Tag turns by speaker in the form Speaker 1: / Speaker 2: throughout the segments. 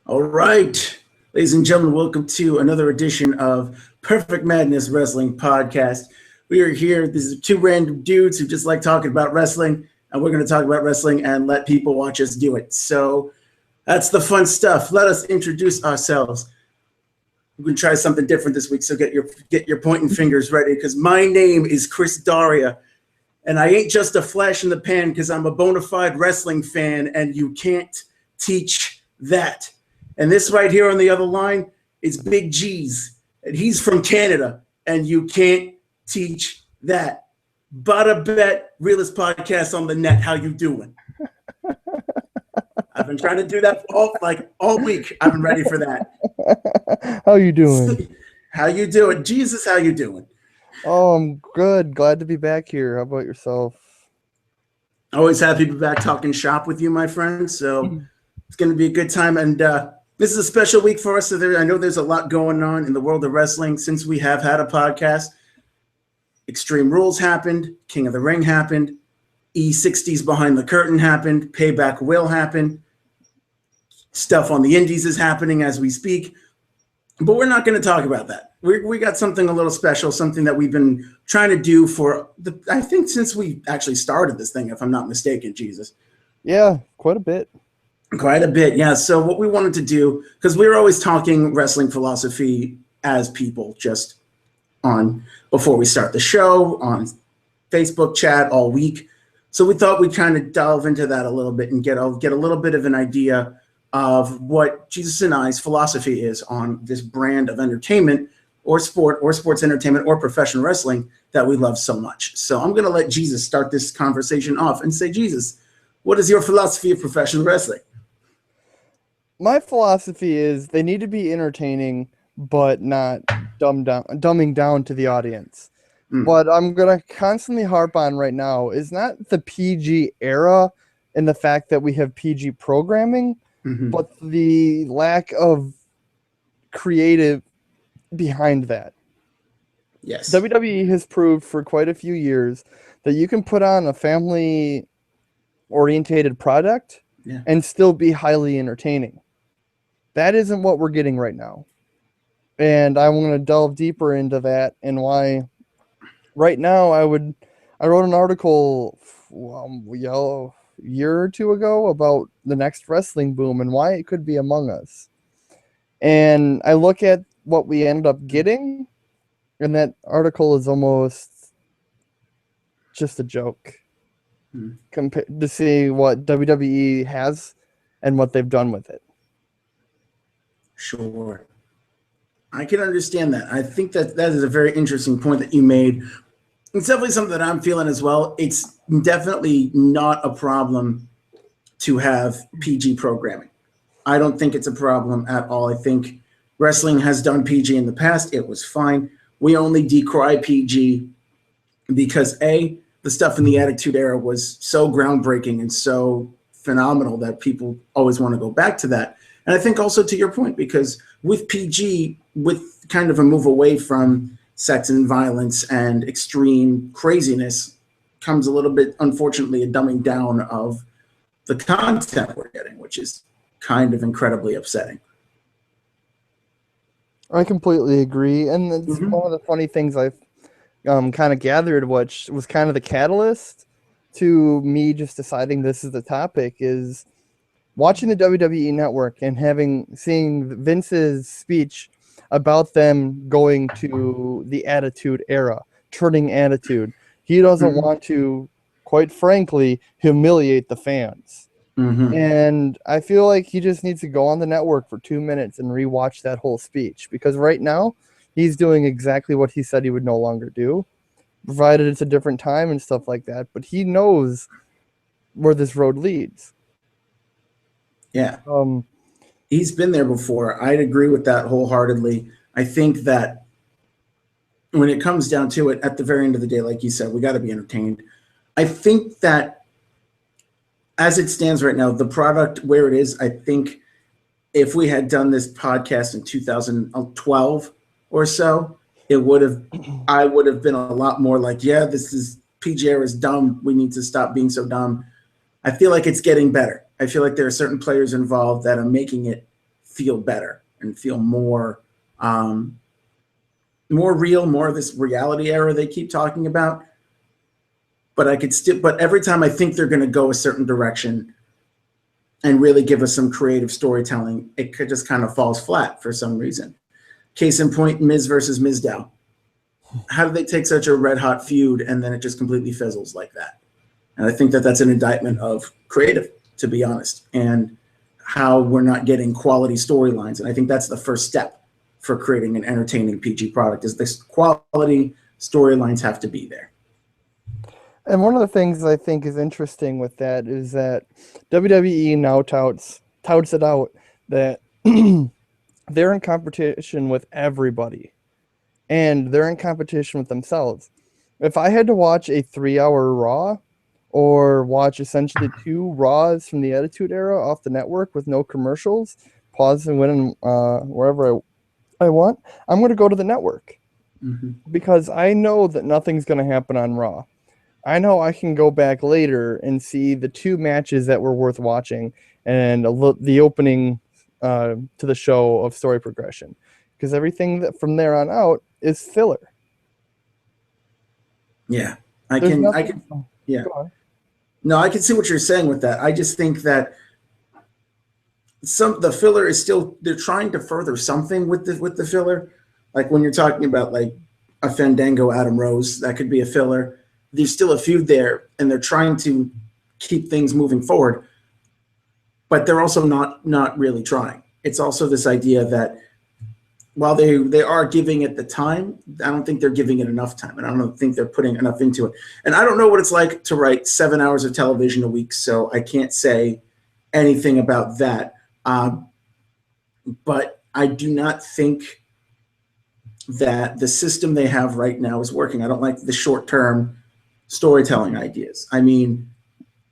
Speaker 1: All right, ladies and gentlemen, welcome to another edition of Perfect Madness Wrestling Podcast. We are here. These are two random dudes who just like talking about wrestling, and we're going to talk about wrestling and let people watch us do it. So that's the fun stuff. Let us introduce ourselves. We're going to try something different this week, so get your pointing fingers ready, because my name is Chris Daria, and I ain't just a flash in the pan because I'm a bona fide wrestling fan, and you can't teach that. And this right here on the other line is Big G's, and he's from Canada, and you can't teach that. Bada bet, realest podcast on the net. How you doing? I've been trying to do that all week. I've been ready for that.
Speaker 2: How you doing?
Speaker 1: How you doing, Jesus? How you doing?
Speaker 2: Oh, I'm good. Glad to be back here. How about yourself?
Speaker 1: Always happy to be back talking shop with you, my friend. So it's going to be a good time, and this is a special week for us. So I know there's a lot going on in the world of wrestling since we have had a podcast. Extreme Rules happened. King of the Ring happened. E60's Behind the Curtain happened. Payback will happen. Stuff on the indies is happening as we speak. But we're not going to talk about that. We got something a little special, something that we've been trying to do I think since we actually started this thing, if I'm not mistaken, Jesus.
Speaker 2: Yeah, quite a bit.
Speaker 1: Quite a bit, yeah. So what we wanted to do, because we were always talking wrestling philosophy as people, just on before we start the show, on Facebook chat all week. So we thought we'd kind of delve into that a little bit and get a little bit of an idea of what Jesus and I's philosophy is on this brand of entertainment or sport or sports entertainment or professional wrestling that we love so much. So I'm going to let Jesus start this conversation off and say, Jesus, what is your philosophy of professional wrestling?
Speaker 2: My philosophy is they need to be entertaining, but not dumbing down to the audience. What I'm going to constantly harp on right now is not the PG era and the fact that we have PG programming, but the lack of creative behind that.
Speaker 1: Yes.
Speaker 2: WWE has proved for quite a few years that you can put on a family-orientated product and still be highly entertaining. That isn't what we're getting right now. And I want to delve deeper into that and why right now I wrote an article a year or two ago about the next wrestling boom and why it could be among us. And I look at what we ended up getting, and that article is almost just a joke compared to see what WWE has and what they've done with it.
Speaker 1: Sure. I can understand that. I think that is a very interesting point that you made. It's definitely something that I'm feeling as well. It's definitely not a problem to have PG programming. I don't think it's a problem at all. I think wrestling has done PG in the past. It was fine. We only decry PG because, A, the stuff in the Attitude Era was so groundbreaking and so phenomenal that people always want to go back to that. And I think also to your point, because with PG, with kind of a move away from sex and violence and extreme craziness, comes a little bit, unfortunately, a dumbing down of the content we're getting, which is kind of incredibly upsetting.
Speaker 2: I completely agree. And it's one of the funny things I've kind of gathered, which was kind of the catalyst to me just deciding this is the topic, is watching the WWE Network and seeing Vince's speech about them going to the Attitude Era, turning Attitude. He doesn't want to, quite frankly, humiliate the fans. And I feel like he just needs to go on the network for 2 minutes and rewatch that whole speech, because right now he's doing exactly what he said he would no longer do, provided it's a different time and stuff like that. But he knows where this road leads.
Speaker 1: Yeah. He's been there before. I'd agree with that wholeheartedly. I think that when it comes down to it, at the very end of the day, like you said, we got to be entertained. I think that as it stands right now, the product where it is, I think if we had done this podcast in 2012 or so, I would have been a lot more like, yeah, this is PG era is dumb. We need to stop being so dumb. I feel like it's getting better. I feel like there are certain players involved that are making it feel better and feel more real, more of this reality era they keep talking about. But but every time I think they're going to go a certain direction and really give us some creative storytelling, it could just kind of falls flat for some reason. Case in point, Miz versus Mizdow. How did they take such a red hot feud and then it just completely fizzles like that? And I think that that's an indictment of creative, to be honest, and how we're not getting quality storylines. And I think that's the first step for creating an entertaining PG product, is this quality storylines have to be there.
Speaker 2: And one of the things I think is interesting with that is that WWE now touts it out that they're in competition with everybody, and they're in competition with themselves. If I had to watch a 3-hour Raw or watch essentially 2 Raws from the Attitude Era off the network with no commercials, pause and win wherever I want, I'm going to go to the network because I know that nothing's going to happen on Raw. I know I can go back later and see the 2 matches that were worth watching and the opening to the show of story progression, because everything that from there on out is filler.
Speaker 1: Yeah, I can. Yeah. No, I can see what you're saying with that. I just think that the filler is still, they're trying to further something with the filler. Like when you're talking about like a Fandango Adam Rose, that could be a filler. There's still a feud there, and they're trying to keep things moving forward, but they're also not really trying. It's also this idea that while they are giving it the time, I don't think they're giving it enough time, and I don't think they're putting enough into it. And I don't know what it's like to write 7 hours of television a week, so I can't say anything about that. But I do not think that the system they have right now is working. I don't like the short-term storytelling ideas. I mean,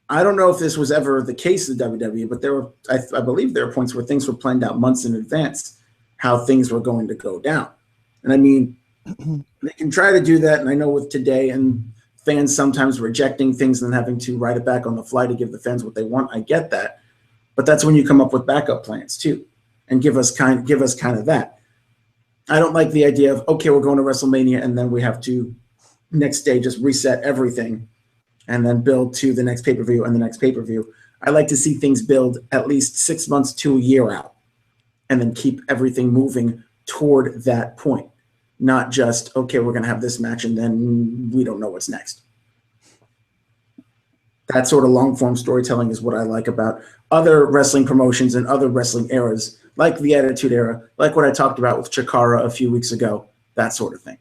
Speaker 1: I don't know if this was ever the case in WWE, but I believe there are points where things were planned out months in advance, how things were going to go down. And I mean, they can try to do that. And I know with today and fans sometimes rejecting things and then having to write it back on the fly to give the fans what they want. I get that. But that's when you come up with backup plans too, and give us kind of that. I don't like the idea of, okay, we're going to WrestleMania and then we have to next day just reset everything and then build to the next pay-per-view and the next pay-per-view. I like to see things build at least 6 months to a year out and then keep everything moving toward that point. Not just, okay, we're going to have this match and then we don't know what's next. That sort of long-form storytelling is what I like about other wrestling promotions and other wrestling eras, like the Attitude Era, like what I talked about with Chikara a few weeks ago, that sort of thing.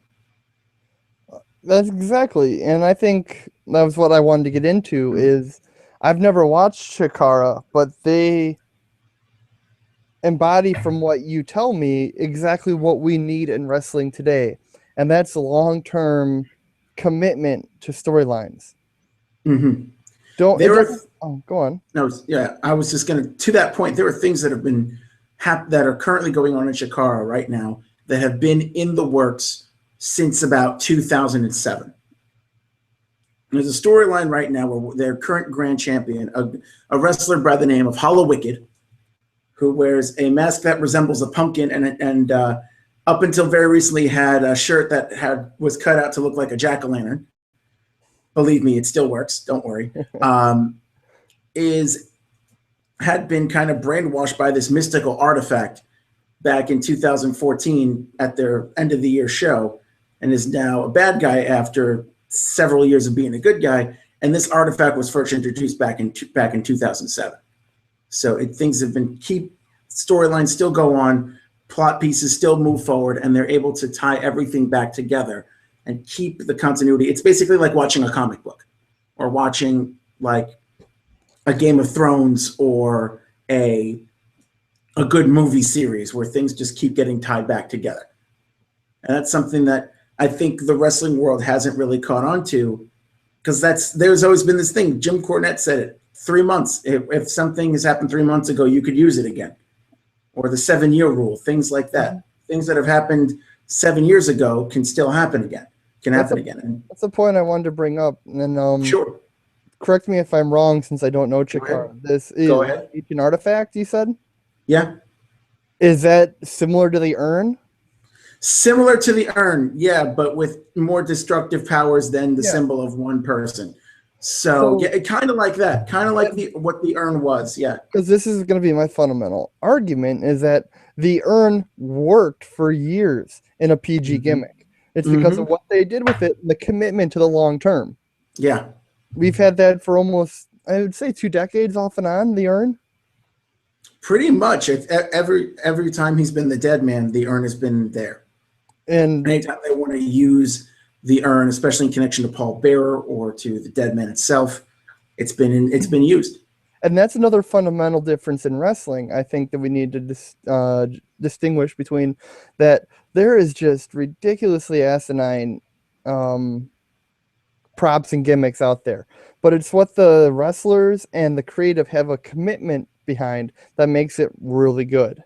Speaker 2: That's exactly, and I think that was what I wanted to get into. Is I've never watched Chikara, but they embody, from what you tell me, exactly what we need in wrestling today, and that's a long-term commitment to storylines. Go on.
Speaker 1: No, yeah, I was just going to that point. There are things that have been that are currently going on in Chikara right now that have been in the works since about 2007. There's a storyline right now where their current grand champion, a wrestler by the name of Hollow Wicked, who wears a mask that resembles a pumpkin and up until very recently had a shirt that was cut out to look like a jack-o'-lantern. Believe me, it still works. Don't worry. Had been kind of brainwashed by this mystical artifact back in 2014 at their end of the year show, and is now a bad guy after several years of being a good guy. And this artifact was first introduced back in 2007. So things have been storylines still go on, plot pieces still move forward, and they're able to tie everything back together and keep the continuity. It's basically like watching a comic book or watching like a Game of Thrones or a good movie series where things just keep getting tied back together. And that's something that I think the wrestling world hasn't really caught on to, because there's always been this thing. Jim Cornette said it, 3 months. If something has happened 3 months ago, you could use it again. Or the 7-year rule, things like that. Things that have happened 7 years ago can still happen again. And
Speaker 2: that's the point I wanted to bring up. And
Speaker 1: sure.
Speaker 2: Correct me if I'm wrong, since I don't know Chikara. This is an artifact, you said?
Speaker 1: Yeah.
Speaker 2: Is that similar to the urn?
Speaker 1: Similar to the urn, yeah, but with more destructive powers than the
Speaker 2: Yeah.
Speaker 1: symbol of one person. So
Speaker 2: So
Speaker 1: yeah, kind of like that, kind of like what the urn was. Yeah.
Speaker 2: because this is going to be my fundamental argument is that the urn worked for years in a PG
Speaker 1: Mm-hmm.
Speaker 2: gimmick. It's because
Speaker 1: Mm-hmm.
Speaker 2: of what they did with it, the commitment to the long term.
Speaker 1: Yeah.
Speaker 2: We've had that for almost, I would say, 2 decades off and on, the urn.
Speaker 1: Pretty much. Every time he's been the dead man, the urn has been there.
Speaker 2: And
Speaker 1: Anytime they want to use the urn, especially in connection to Paul Bearer or to the dead man itself, it's been used.
Speaker 2: and that's another fundamental difference in wrestling. I think that we need to distinguish between that there is just ridiculously asinine props and gimmicks out there, but it's what the wrestlers and the creative have a commitment behind that makes it really good.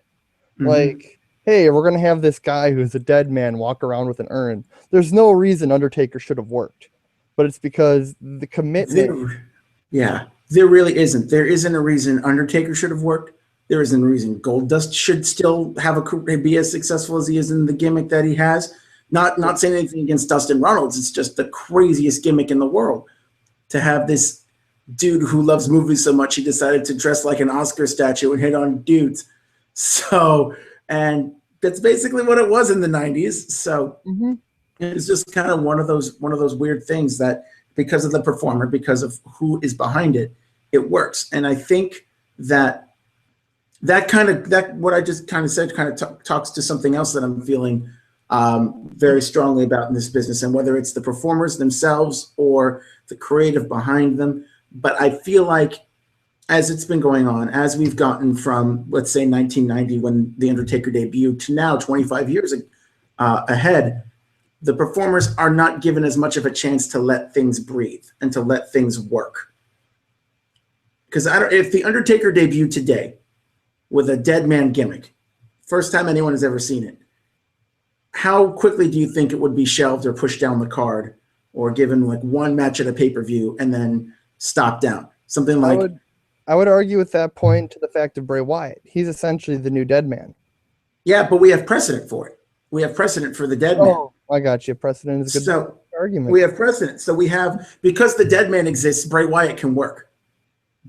Speaker 1: Mm-hmm.
Speaker 2: Like, hey, we're gonna have this guy who's a dead man walk around with an urn. There's no reason Undertaker should have worked, but it's because the commitment.
Speaker 1: There really isn't. There isn't a reason Undertaker should have worked. There isn't a reason Goldust should still have be as successful as he is in the gimmick that he has. Not saying anything against Dustin Runnels. It's just the craziest gimmick in the world to have this dude who loves movies so much he decided to dress like an Oscar statue and hit on dudes. So, and that's basically what it was in the 90s. So it's just kind of one of those weird things that because of the performer, because of who is behind it, it works. And I think that what I just kind of said kind of talks to something else that I'm feeling very strongly about in this business, and whether it's the performers themselves or the creative behind them. But I feel like as it's been going on, as we've gotten from, let's say, 1990 when The Undertaker debuted to now 25 years ahead, the performers are not given as much of a chance to let things breathe and to let things work. Because if The Undertaker debuted today with a dead man gimmick, first time anyone has ever seen it, how quickly do you think it would be shelved or pushed down the card or given like one match at a pay-per-view and then stopped down? Something like...
Speaker 2: I would argue at that point to the fact of Bray Wyatt. He's essentially the new dead man.
Speaker 1: Yeah, but we have precedent for it. We have precedent for the dead man.
Speaker 2: Oh, I got you. Precedent is a good argument.
Speaker 1: We have precedent. So we have, because the dead man exists, Bray Wyatt can work.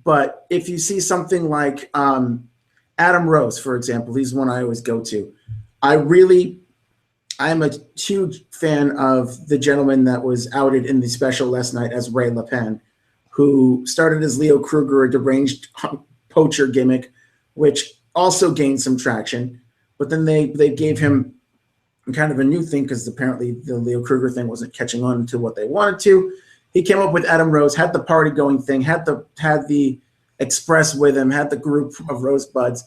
Speaker 1: But if you see something like Adam Rose, for example, he's one I always go to. I'm a huge fan of the gentleman that was outed in the special last night as Ray LePen, who started as Leo Kruger, a deranged poacher gimmick, which also gained some traction. But then they gave him kind of a new thing because apparently the Leo Kruger thing wasn't catching on to what they wanted to. He came up with Adam Rose, had the party going thing, had the Express with him, had the group of Rosebuds.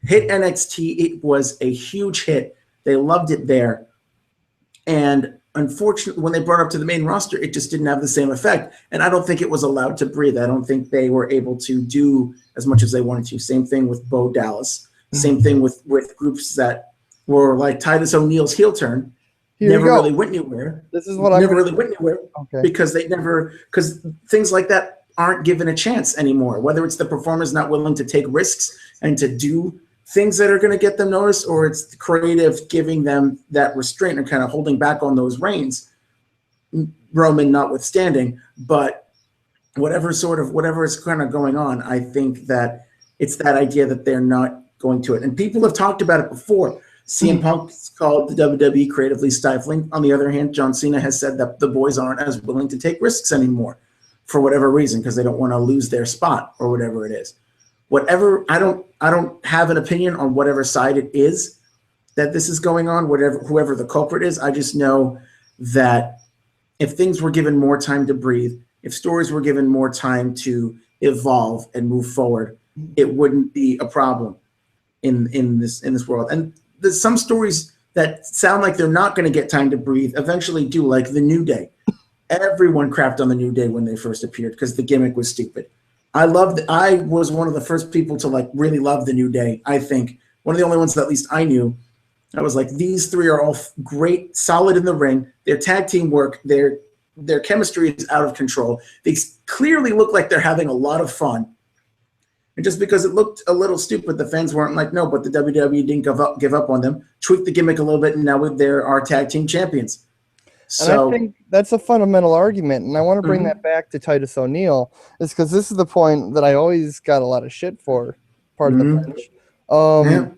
Speaker 1: Hit NXT. It was a huge hit. They loved it there. And unfortunately, when they brought it up to the main roster, it just didn't have the same effect. And I don't think it was allowed to breathe. I don't think they were able to do as much as they wanted to. Same thing with Bo Dallas. Same thing with groups that were like Titus O'Neil's heel turn. Never really went anywhere.
Speaker 2: This is what I
Speaker 1: never really went anywhere because things like that aren't given a chance anymore. Whether it's the performers not willing to take risks and to do things that are going to get them noticed, or it's the creative giving them that restraint and kind of holding back on those reins, Roman notwithstanding. But whatever is kind of going on, I think that it's that idea that they're not going to it. And people have talked about it before. CM Punk called the WWE creatively stifling. On the other hand, John Cena has said that the boys aren't as willing to take risks anymore for whatever reason, because they don't want to lose their spot or whatever it is. Whatever, I don't have an opinion on whatever side it is that this is going on, whoever the culprit is. I just know that if things were given more time to breathe, if stories were given more time to evolve and move forward, it wouldn't be a problem in this world. And there's some stories that sound like they're not going to get time to breathe eventually do, like the New Day. Everyone crapped on the New Day when they first appeared because the gimmick was stupid. I was one of the first people to like really love the New Day. I think one of the only ones that at least I knew. I was like, these three are all great, solid in the ring. Their tag team work, their chemistry is out of control. They clearly look like they're having a lot of fun. And just because it looked a little stupid, the fans weren't like, no, but the WWE didn't give up on them, tweaked the gimmick a little bit, and now they're our tag team champions.
Speaker 2: And I
Speaker 1: So,
Speaker 2: think that's a fundamental argument, and I want to bring
Speaker 1: Mhm.
Speaker 2: that back to Titus O'Neil, is because this is the point that I always got a lot of shit for, pardon the French.
Speaker 1: Yeah,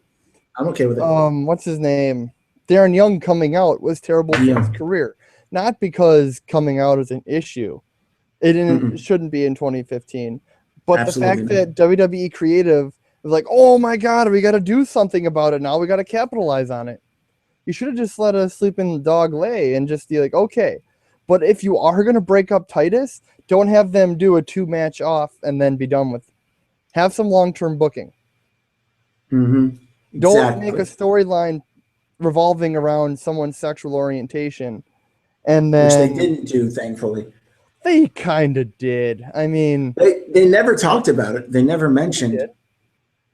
Speaker 1: I'm okay with it.
Speaker 2: What's his name? Darren Young coming out was terrible for his career. Not because coming out is an issue. It shouldn't be in 2015. But
Speaker 1: Absolutely
Speaker 2: the fact that WWE Creative was like, oh my God, we got to do something about it now. We got to capitalize on it. You should have just let us sleep in the dog lay and just be like, okay. But if you are going to break up Titus, don't have them do a 2-match off and then be done with it. Have some long-term booking.
Speaker 1: Exactly.
Speaker 2: Don't make a storyline revolving around someone's sexual orientation. And then,
Speaker 1: which they didn't do, thankfully.
Speaker 2: They kind of did. I mean,
Speaker 1: they never talked about it. They never mentioned.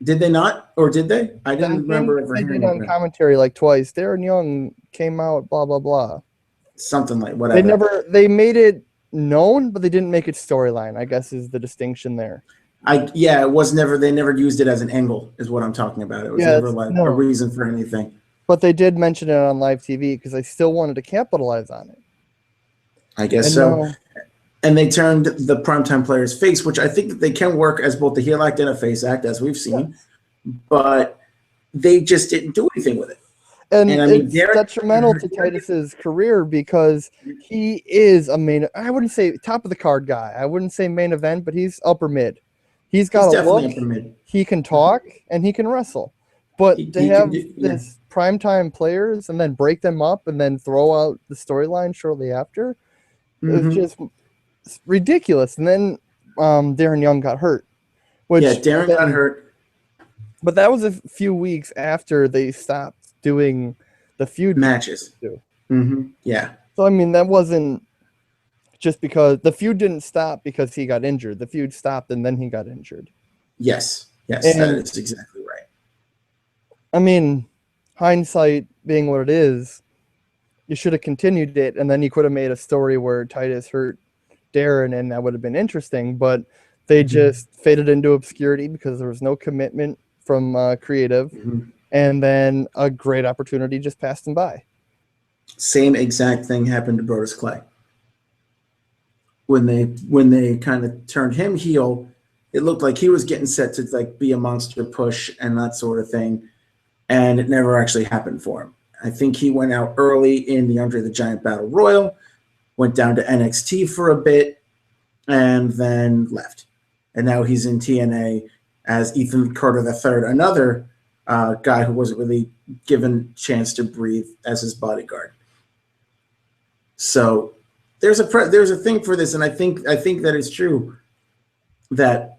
Speaker 1: Did they not, or did they? I didn't remember ever hearing
Speaker 2: they did on commentary like twice. Darren Young came out, blah blah blah.
Speaker 1: Something like whatever.
Speaker 2: They made it known, but they didn't make it storyline. I guess is the distinction there.
Speaker 1: It was never. They never used it as an angle, is what I'm talking about. It was never like a reason for anything.
Speaker 2: But they did mention it on live TV because they still wanted to capitalize on it.
Speaker 1: I guess so. And they turned the primetime player's face, which I think that they can work as both a heel act and a face act, as we've seen. Yes. But they just didn't do anything with it.
Speaker 2: And I mean, it's detrimental to Titus's career because he is a I wouldn't say top of the card guy. I wouldn't say main event, but he's upper mid. He's got a look. He can talk and he can wrestle. But to have this primetime players and then break them up and then throw out the storyline shortly after, it's just ridiculous. And then Darren Young got hurt.
Speaker 1: Darren got hurt.
Speaker 2: But that was a few weeks after they stopped doing the feud
Speaker 1: matches. Yeah.
Speaker 2: So I mean, that wasn't just because the feud didn't stop because he got injured. The feud stopped and then he got injured.
Speaker 1: Yes, that is exactly right.
Speaker 2: I mean, hindsight being what it is, you should have continued it, and then you could have made a story where Titus hurt Darren, and that would have been interesting. But they just faded into obscurity because there was no commitment from creative, and then a great opportunity just passed them by.
Speaker 1: Same exact thing happened to Brodus Clay. When they kind of turned him heel, it looked like he was getting set to like be a monster push and that sort of thing, and it never actually happened for him. I think he went out early in the Andre the Giant Battle Royal, went down to NXT for a bit, and then left. And now he's in TNA as Ethan Carter III, another guy who wasn't really given a chance to breathe as his bodyguard. So there's a thing for this, and I think that it's true that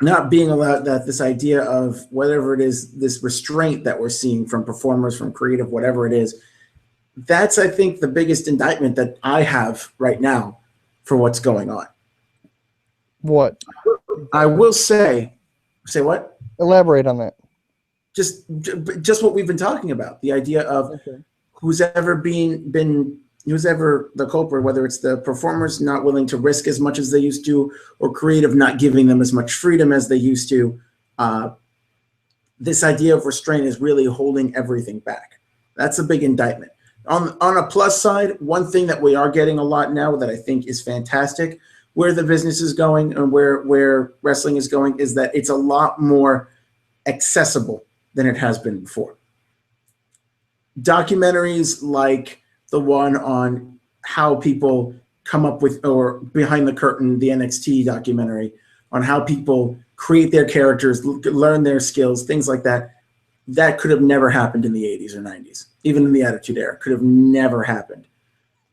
Speaker 1: not being allowed, that this idea of whatever it is, this restraint that we're seeing from performers, from creative, whatever it is, that's, I think, the biggest indictment that I have right now for what's going on.
Speaker 2: What?
Speaker 1: I will say what?
Speaker 2: Elaborate on that.
Speaker 1: Just what we've been talking about, the idea of who's ever the culprit, whether it's the performers not willing to risk as much as they used to, or creative not giving them as much freedom as they used to. This idea of restraint is really holding everything back. That's a big indictment. On a plus side, one thing that we are getting a lot now that I think is fantastic, where the business is going and where wrestling is going, is that it's a lot more accessible than it has been before. Documentaries like the one on how people come up with, or Behind the Curtain, the NXT documentary on how people create their characters, learn their skills, things like that. That could have never happened in the 80s or 90s, even in the Attitude Era. Could have never happened.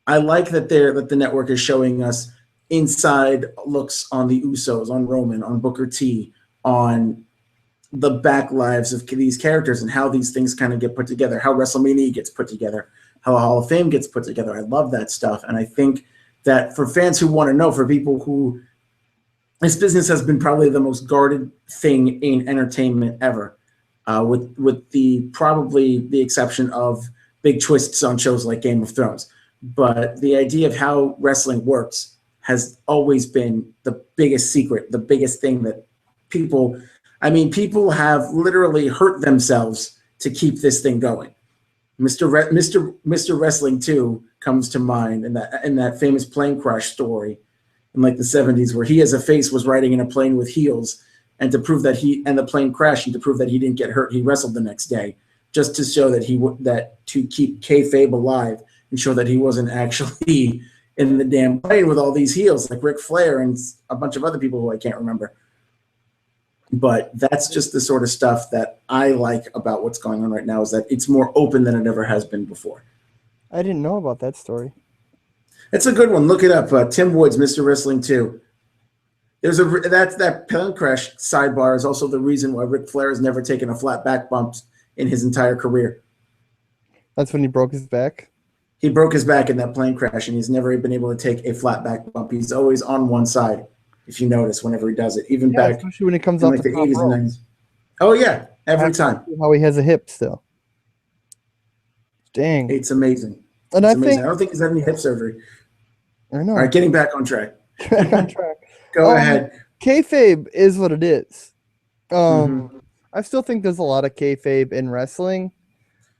Speaker 1: I like that the network is showing us inside looks on the Usos, on Roman, on Booker T, on the back lives of these characters and how these things kind of get put together, how WrestleMania gets put together, how a Hall of Fame gets put together. I love that stuff. And I think that for fans who want to know, for people who, this business has been probably the most guarded thing in entertainment ever, with probably the exception of big twists on shows like Game of Thrones. But the idea of how wrestling works has always been the biggest secret, the biggest thing that people. I mean, people have literally hurt themselves to keep this thing going. Mr. Wrestling 2 comes to mind in that famous plane crash story in like the 70s, where he as a face was riding in a plane with heels, and to prove that the plane crashed, and to prove that he didn't get hurt, he wrestled the next day just to show that to keep kayfabe alive and show that he wasn't actually in the damn plane with all these heels like Ric Flair and a bunch of other people who I can't remember. But that's just the sort of stuff that I like about what's going on right now, is that it's more open than it ever has been before.
Speaker 2: I didn't know about that story.
Speaker 1: It's a good one. Look it up. Tim Woods, Mr. Wrestling 2. That plane crash sidebar is also the reason why Ric Flair has never taken a flat back bump in his entire career.
Speaker 2: That's when he broke his back?
Speaker 1: He broke his back in that plane crash, and he's never been able to take a flat back bump. He's always on one side, if you notice, whenever he does it. Even back,
Speaker 2: especially when he comes
Speaker 1: in
Speaker 2: off
Speaker 1: like
Speaker 2: the
Speaker 1: the
Speaker 2: top
Speaker 1: 80s
Speaker 2: rope.
Speaker 1: and 90s. Oh, yeah, every time.
Speaker 2: How he has a hip still. Dang.
Speaker 1: It's amazing.
Speaker 2: And
Speaker 1: It's
Speaker 2: I
Speaker 1: amazing.
Speaker 2: think
Speaker 1: I don't think he's had any hip surgery.
Speaker 2: I know.
Speaker 1: All right, getting back on track.
Speaker 2: On track.
Speaker 1: Go ahead.
Speaker 2: Kayfabe is what it is.
Speaker 1: Mm-hmm.
Speaker 2: I still think there's a lot of kayfabe in wrestling,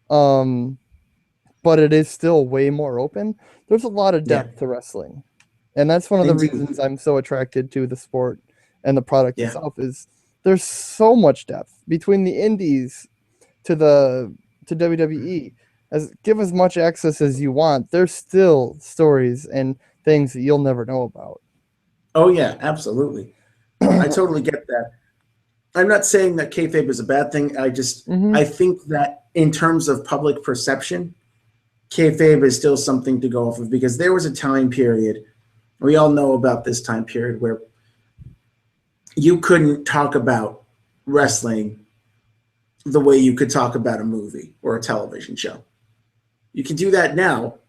Speaker 2: but it is still way more open. There's a lot of depth to wrestling, and that's one of the reasons I'm so attracted to the sport and the product itself. Is there's so much depth between the indies to WWE. Give as much access as you want. There's still stories and things that you'll never know about.
Speaker 1: Oh yeah, absolutely. I totally get that. I'm not saying that kayfabe is a bad thing. I just I think that in terms of public perception, kayfabe is still something to go off of, because there was a time period, we all know about this time period, where you couldn't talk about wrestling the way you could talk about a movie or a television show. You can do that now,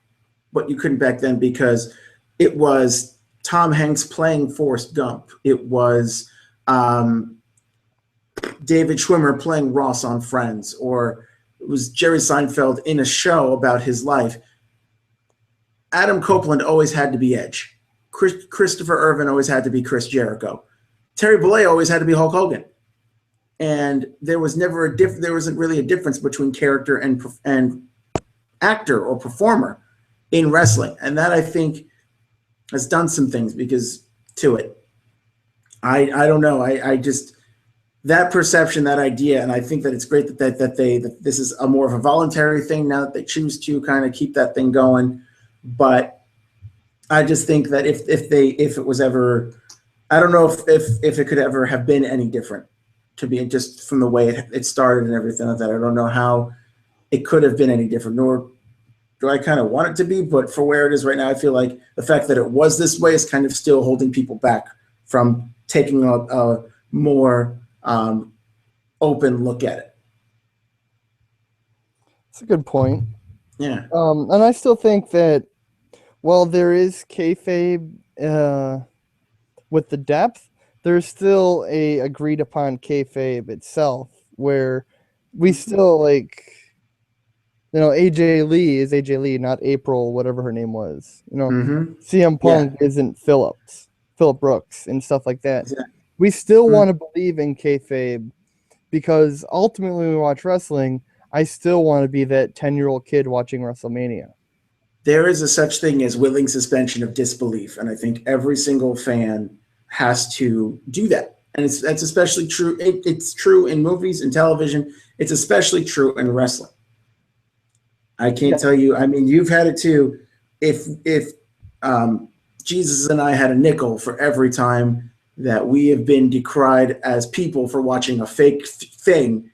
Speaker 1: but you couldn't back then, because it was Tom Hanks playing Forrest Gump. It was David Schwimmer playing Ross on Friends, or it was Jerry Seinfeld in a show about his life. Adam Copeland always had to be Edge. Christopher Irvin always had to be Chris Jericho. Terry Bollea always had to be Hulk Hogan. And there was never there wasn't really a difference between character and actor or performer in wrestling. And that, I think, has done some things to it. I don't know. I just, that perception, that idea, and I think that it's great that this is a more of a voluntary thing now that they choose to kind of keep that thing going. But I just think that if it was ever, I don't know if it could ever have been any different, to be just from the way it started and everything like that. I don't know how it could have been any different, nor do I kind of want it to be. But for where it is right now, I feel like the fact that it was this way is kind of still holding people back from taking a more open look at it.
Speaker 2: That's a good point.
Speaker 1: Yeah.
Speaker 2: And I still think that while there is kayfabe with the depth, there's still a agreed upon kayfabe itself, where we still AJ Lee is AJ Lee, not April, whatever her name was. CM Punk isn't Phillip Brooks and stuff like that.
Speaker 1: Exactly.
Speaker 2: We still want to believe in kayfabe, because ultimately when we watch wrestling, I still want to be that 10-year-old kid watching WrestleMania.
Speaker 1: There is a such thing as willing suspension of disbelief, and I think every single fan has to do that. And that's especially true. It's true in movies and television. It's especially true in wrestling. I can't tell you. I mean, you've had it too. If Jesus and I had a nickel for every time that we have been decried as people for watching a fake thing,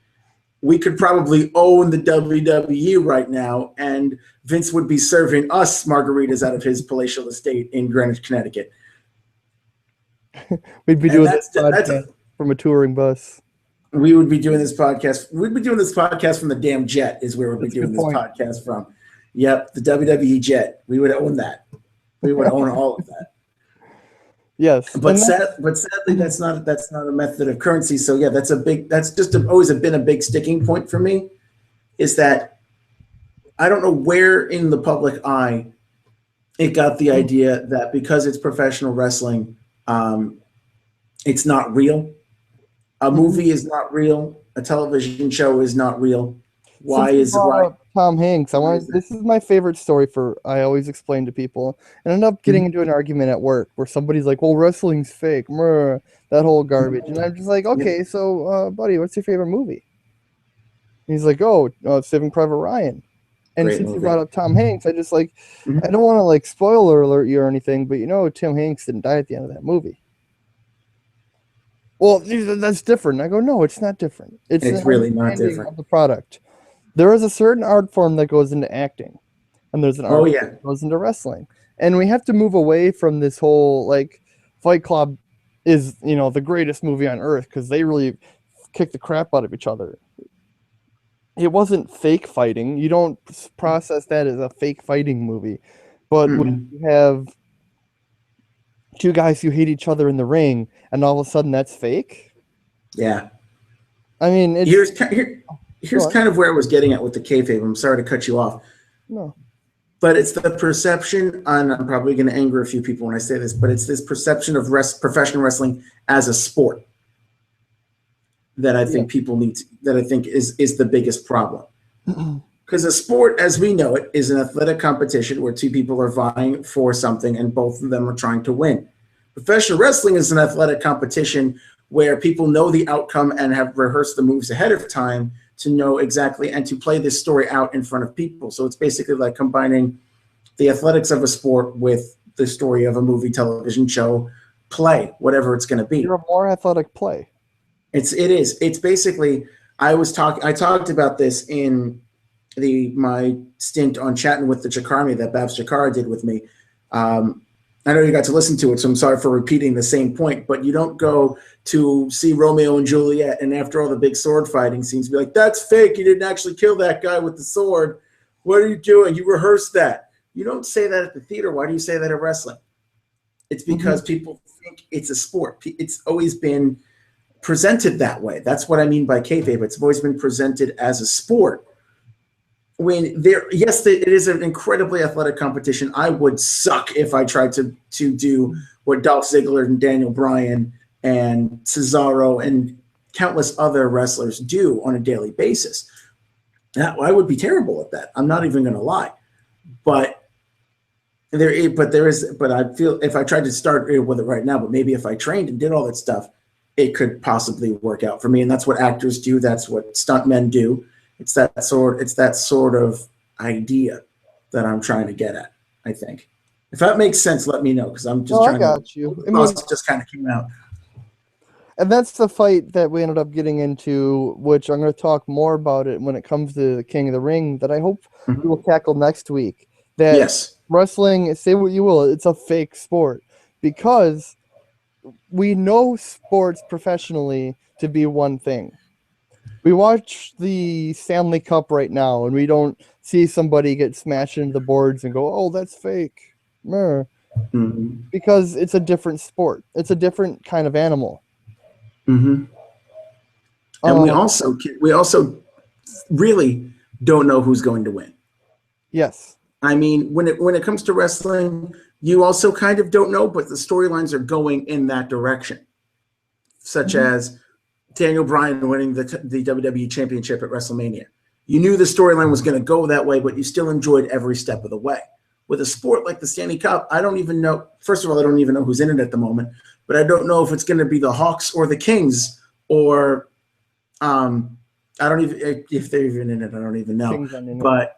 Speaker 1: we could probably own the WWE right now, and Vince would be serving us margaritas out of his palatial estate in Greenwich, Connecticut.
Speaker 2: We'd be doing this podcast from a touring bus.
Speaker 1: We would be doing this podcast. We'd be doing this podcast from the damn jet is where we'd be doing this podcast from. Yep, the WWE jet. We would own that. We would own all of that.
Speaker 2: Yes,
Speaker 1: but sadly, that's not a method of currency. So yeah, that's always been a big sticking point for me. Is that I don't know where in the public eye it got the idea that because it's professional wrestling, it's not real. A movie is not real. A television show is not real. Why
Speaker 2: Since you
Speaker 1: is
Speaker 2: brought
Speaker 1: why?
Speaker 2: up Tom Hanks,
Speaker 1: Why is that?
Speaker 2: this is my favorite story for I always explain to people and end up getting
Speaker 1: Mhm.
Speaker 2: into an argument at work where somebody's like, well, wrestling's fake, that whole garbage. And
Speaker 1: Mhm.
Speaker 2: I'm just like,
Speaker 1: Yep.
Speaker 2: okay, so buddy, what's your favorite movie? And he's like, oh, Saving Private Ryan. And
Speaker 1: Great
Speaker 2: since you
Speaker 1: movie.
Speaker 2: brought up Tom Hanks, I
Speaker 1: Mhm.
Speaker 2: don't want to like spoiler alert you or anything, but Tim Hanks didn't die at the end of that movie. Well, that's different. I go, no, it's not different. It's an
Speaker 1: It's really not
Speaker 2: understanding
Speaker 1: different.
Speaker 2: of the product. There is a certain art form that goes into acting, and there's an
Speaker 1: Oh
Speaker 2: art form
Speaker 1: yeah.
Speaker 2: that goes into wrestling. And we have to move away from this whole like Fight Club is, the greatest movie on earth because they really kick the crap out of each other. It wasn't fake fighting. You don't process that as a fake fighting movie. But when
Speaker 1: Mm-mm.
Speaker 2: you have two guys who hate each other in the ring and all of a sudden that's fake,
Speaker 1: Yeah.
Speaker 2: I mean,
Speaker 1: Here's ki- here,
Speaker 2: go
Speaker 1: here's
Speaker 2: on.
Speaker 1: kind of where I was getting at with the kayfabe. I'm sorry to cut you off,
Speaker 2: No.
Speaker 1: but it's the perception. And I'm probably going to anger a few people when I say this, but it's this perception of professional wrestling as a sport that I
Speaker 2: Yeah.
Speaker 1: think people need. That I think is the biggest problem. Because a sport, as we know it, is an athletic competition where two people are vying for something and both of them are trying to win. Professional wrestling is an athletic competition where people know the outcome and have rehearsed the moves ahead of time to know exactly and to play this story out in front of people. So it's basically like combining the athletics of a sport with the story of a movie, television show, play, whatever it's going to
Speaker 2: You're
Speaker 1: be.
Speaker 2: a more athletic play.
Speaker 1: It's basically I talked about this in my stint on chatting with the Chakarmi that Babs Chakara did with me. I know you got to listen to it, so I'm sorry for repeating the same point, but you don't go to see Romeo and Juliet and after all the big sword fighting scenes be like, that's fake. You didn't actually kill that guy with the sword. What are you doing? You rehearsed that. You don't say that at the theater. Why do you say that at wrestling? It's
Speaker 2: Hmm.
Speaker 1: because people think it's a sport. It's always been presented that way. That's what I mean by kayfabe. It's always been presented as a sport. When there, yes, it is an incredibly athletic competition. I would suck if I tried to do what Dolph Ziggler and Daniel Bryan and Cesaro and countless other wrestlers do on a daily basis. I would be terrible at that. I'm not even going to lie. But but I feel if I tried to start with it right now, but maybe if I trained and did all that stuff, it could possibly work out for me. And that's what actors do. That's what stuntmen do. It's that sort of idea that I'm trying to get at. I think if that makes sense, let me know because I'm
Speaker 2: No,
Speaker 1: just
Speaker 2: I
Speaker 1: trying to.
Speaker 2: got you. I mean,
Speaker 1: Thoughts just kind of came out.
Speaker 2: and that's the fight that we ended up getting into, which I'm going to talk more about it when it comes to the King of the Ring, that I hope we will
Speaker 1: Mhm.
Speaker 2: tackle next week. That
Speaker 1: Yes.
Speaker 2: wrestling, say what you will, it's a fake sport because we know sports professionally to be one thing. We watch the Stanley Cup right now, and we don't see somebody get smashed into the boards and go, "Oh, that's fake," Meh.
Speaker 1: Hmm.
Speaker 2: Because it's a different sport. It's a different kind of animal.
Speaker 1: Hmm. And
Speaker 2: Um,
Speaker 1: we also really don't know who's going to win.
Speaker 2: yes.
Speaker 1: I mean, when it comes to wrestling, you also kind of don't know, but the storylines are going in that direction, such
Speaker 2: Mhm.
Speaker 1: as Daniel Bryan winning the WWE Championship at WrestleMania. You knew the storyline was going to go that way, but you still enjoyed every step of the way. With a sport like the Stanley Cup, I don't even know. First of all, I don't even know who's in it at the moment, but I don't know if it's going to be the Hawks or the Kings or um, I don't even if they're even in it. I don't even know.
Speaker 2: King's Ending it.
Speaker 1: But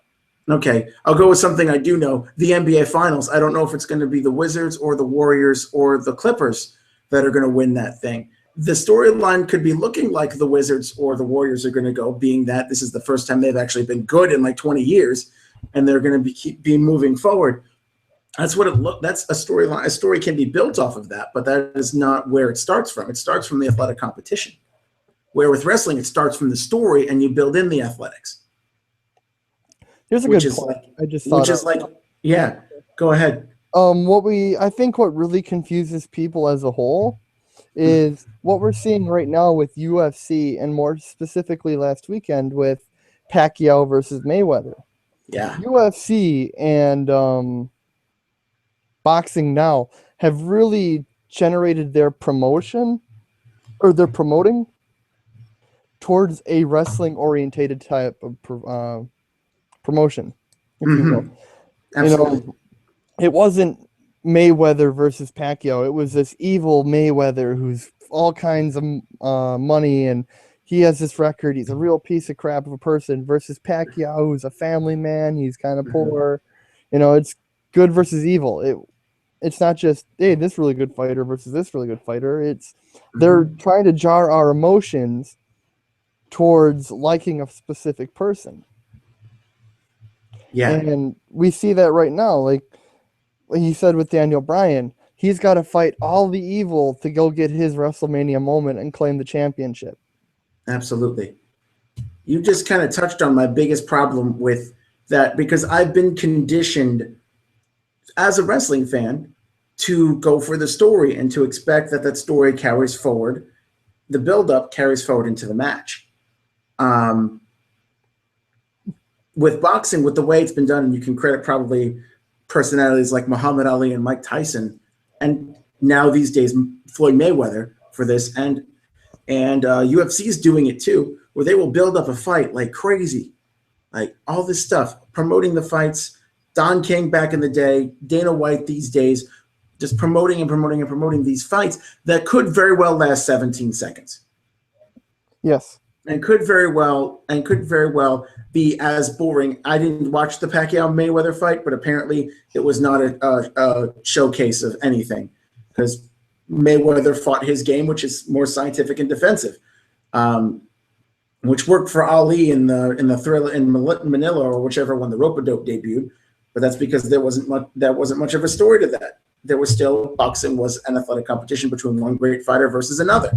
Speaker 1: okay, I'll go with something I do know. The NBA Finals. I don't know if it's going to be the Wizards or the Warriors or the Clippers that are going to win that thing. The storyline could be looking like the Wizards or the Warriors are going to go, being that this is the first time they've actually been good in like 20 years, and they're going to be moving forward. That's what it look. That's a storyline. A story can be built off of that, but that is not where it starts from. It starts from the athletic competition. Where with wrestling, it starts from the story and you build in the athletics,
Speaker 2: Here's a
Speaker 1: which
Speaker 2: good
Speaker 1: is
Speaker 2: point
Speaker 1: like,
Speaker 2: I just
Speaker 1: which
Speaker 2: thought
Speaker 1: is
Speaker 2: of.
Speaker 1: like, yeah. Go ahead.
Speaker 2: I think what really confuses people as a whole is what we're seeing right now with UFC and more specifically last weekend with Pacquiao versus Mayweather.
Speaker 1: Yeah.
Speaker 2: UFC and boxing now have really generated their promotion or their promoting. towards a wrestling orientated type of promotion, if you will.
Speaker 1: Absolutely.
Speaker 2: It wasn't Mayweather versus Pacquiao. It was this evil Mayweather who's all kinds of money, and he has this record. He's a real piece of crap of a person, versus Pacquiao, who's a family man. He's kind of poor. It's good versus evil. It's not just, hey, this really good fighter versus this really good fighter. It's they're trying to jar our emotions towards liking a specific person.
Speaker 1: Yeah.
Speaker 2: And we see that right now. Like he said with Daniel Bryan, he's got to fight all the evil to go get his WrestleMania moment and claim the championship.
Speaker 1: Absolutely. You just kind of touched on my biggest problem with that, because I've been conditioned as a wrestling fan to go for the story and to expect that story carries forward. The build-up carries forward into the match. With boxing, with the way it's been done, and you can credit probably personalities like Muhammad Ali and Mike Tyson, and now these days Floyd Mayweather for this, and UFC is doing it too, where they will build up a fight like crazy, like all this stuff, promoting the fights. Don King back in the day, Dana White these days, just promoting and promoting and promoting these fights that could very well last 17 seconds.
Speaker 2: Yes.
Speaker 1: And could very well be as boring. I didn't watch the Pacquiao Mayweather fight, but apparently it was not a showcase of anything, because Mayweather fought his game, which is more scientific and defensive, which worked for Ali in the Thriller in Manila, or whichever one the Rope-a-Dope debuted. But that's because there wasn't much of a story to that. There was still, boxing was an athletic competition between one great fighter versus another.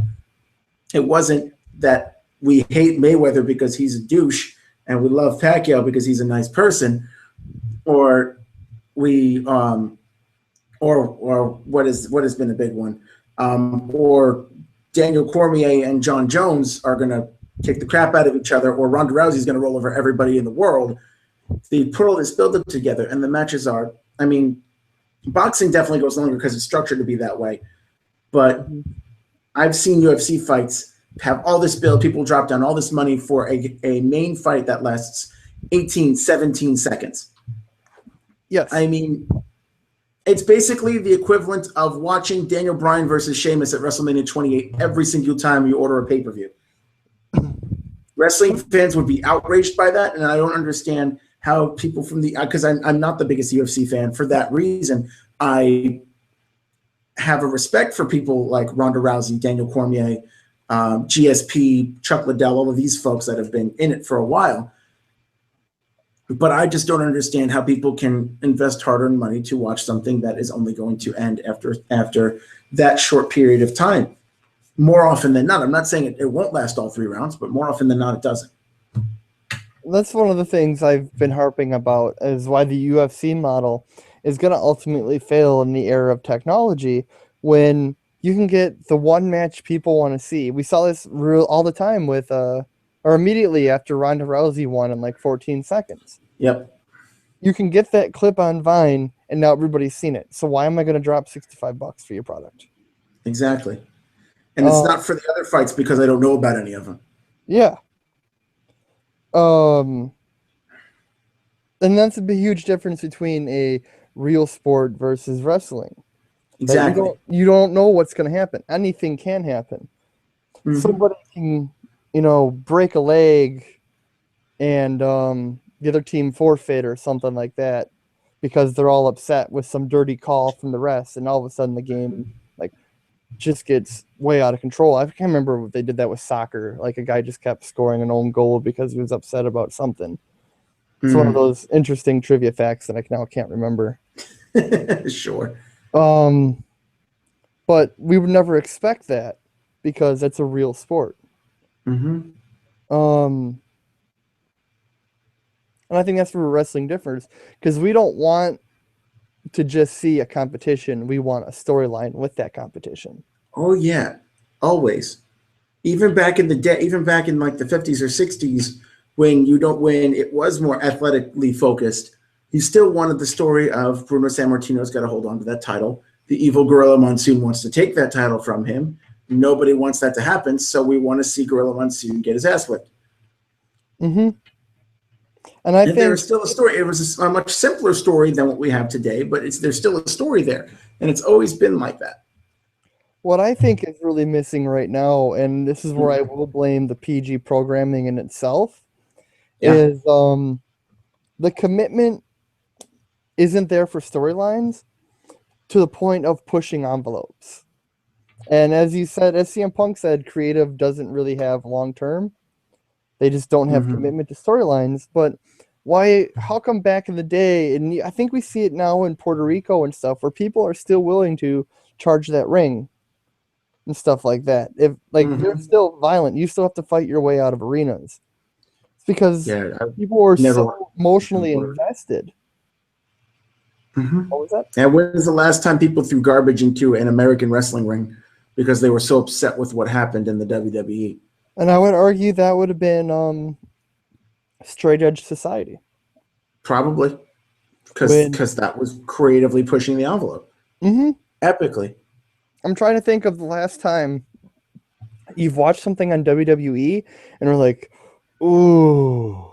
Speaker 1: It wasn't that we hate Mayweather because he's a douche and we love Pacquiao because he's a nice person, or we or what has been a big one, or Daniel Cormier and John Jones are going to kick the crap out of each other, or Ronda Rousey's going to roll over everybody in the world. They put all this build up together, and the matches are, I mean, boxing definitely goes longer because it's structured to be that way. But I've seen UFC fights have all this build, people drop down all this money for a main fight that lasts 18, 17 seconds.
Speaker 2: Yes.
Speaker 1: I mean, it's basically the equivalent of watching Daniel Bryan versus Sheamus at WrestleMania 28 every single time you order a pay-per-view. Wrestling fans would be outraged by that, and I don't understand how people from because I'm not the biggest UFC fan. For that reason, I have a respect for people like Ronda Rousey, Daniel Cormier, GSP, Chuck Liddell, all of these folks that have been in it for a while. But I just don't understand how people can invest hard-earned money to watch something that is only going to end after that short period of time. More often than not. I'm not saying it won't last all 3 rounds, but more often than not, it doesn't.
Speaker 2: That's one of the things I've been harping about, is why the UFC model is going to ultimately fail in the era of technology, when you can get the one match people want to see. We saw this all the time with, or immediately after Ronda Rousey won in like 14 seconds.
Speaker 1: Yep.
Speaker 2: You can get that clip on Vine, and now everybody's seen it. So why am I going to drop $65 for your product?
Speaker 1: Exactly. And it's not for the other fights because I don't know about any of them.
Speaker 2: Yeah. And that's a huge difference between a real sport versus wrestling.
Speaker 1: Exactly.
Speaker 2: You don't know what's going to happen. Anything can happen. Mm-hmm. Somebody can, break a leg and the other team forfeit or something like that because they're all upset with some dirty call from the refs, and all of a sudden the game just gets way out of control. I can't remember if they did that with soccer. Like a guy just kept scoring an own goal because he was upset about something. It's one of those interesting trivia facts that I now can't remember.
Speaker 1: Sure.
Speaker 2: But we would never expect that because it's a real sport.
Speaker 1: Mm-hmm.
Speaker 2: And I think that's where wrestling differs, because we don't want to just see a competition. We want a storyline with that competition.
Speaker 1: Oh yeah, always. Even back in the day, even back in like the 50s or 60s, when it was more athletically focused, you still wanted the story of Bruno Sammartino's got to hold on to that title. The evil Gorilla Monsoon wants to take that title from him. Nobody wants that to happen, so we want to see Gorilla Monsoon get his ass whipped.
Speaker 2: Mm-hmm. And I think
Speaker 1: there's still a story. It was a much simpler story than what we have today, but there's still a story there, and it's always been like that.
Speaker 2: what I think is really missing right now, and this is where I will blame the PG programming in itself, is the commitment isn't there for storylines to the point of pushing envelopes. And as you said, as CM Punk said, creative doesn't really have long term. They just don't have commitment to storylines. But how come back in the day, and I think we see it now in Puerto Rico and stuff, where people are still willing to charge that ring and stuff like that. If they're still violent, you still have to fight your way out of arenas. It's because people are so emotionally invested. What was that?
Speaker 1: And when was the last time people threw garbage into an American wrestling ring because they were so upset with what happened in the WWE?
Speaker 2: And I would argue that would have been Straight Edge Society.
Speaker 1: Probably. Because that was creatively pushing the envelope. Epically.
Speaker 2: I'm trying to think of the last time you've watched something on WWE and we're like, ooh,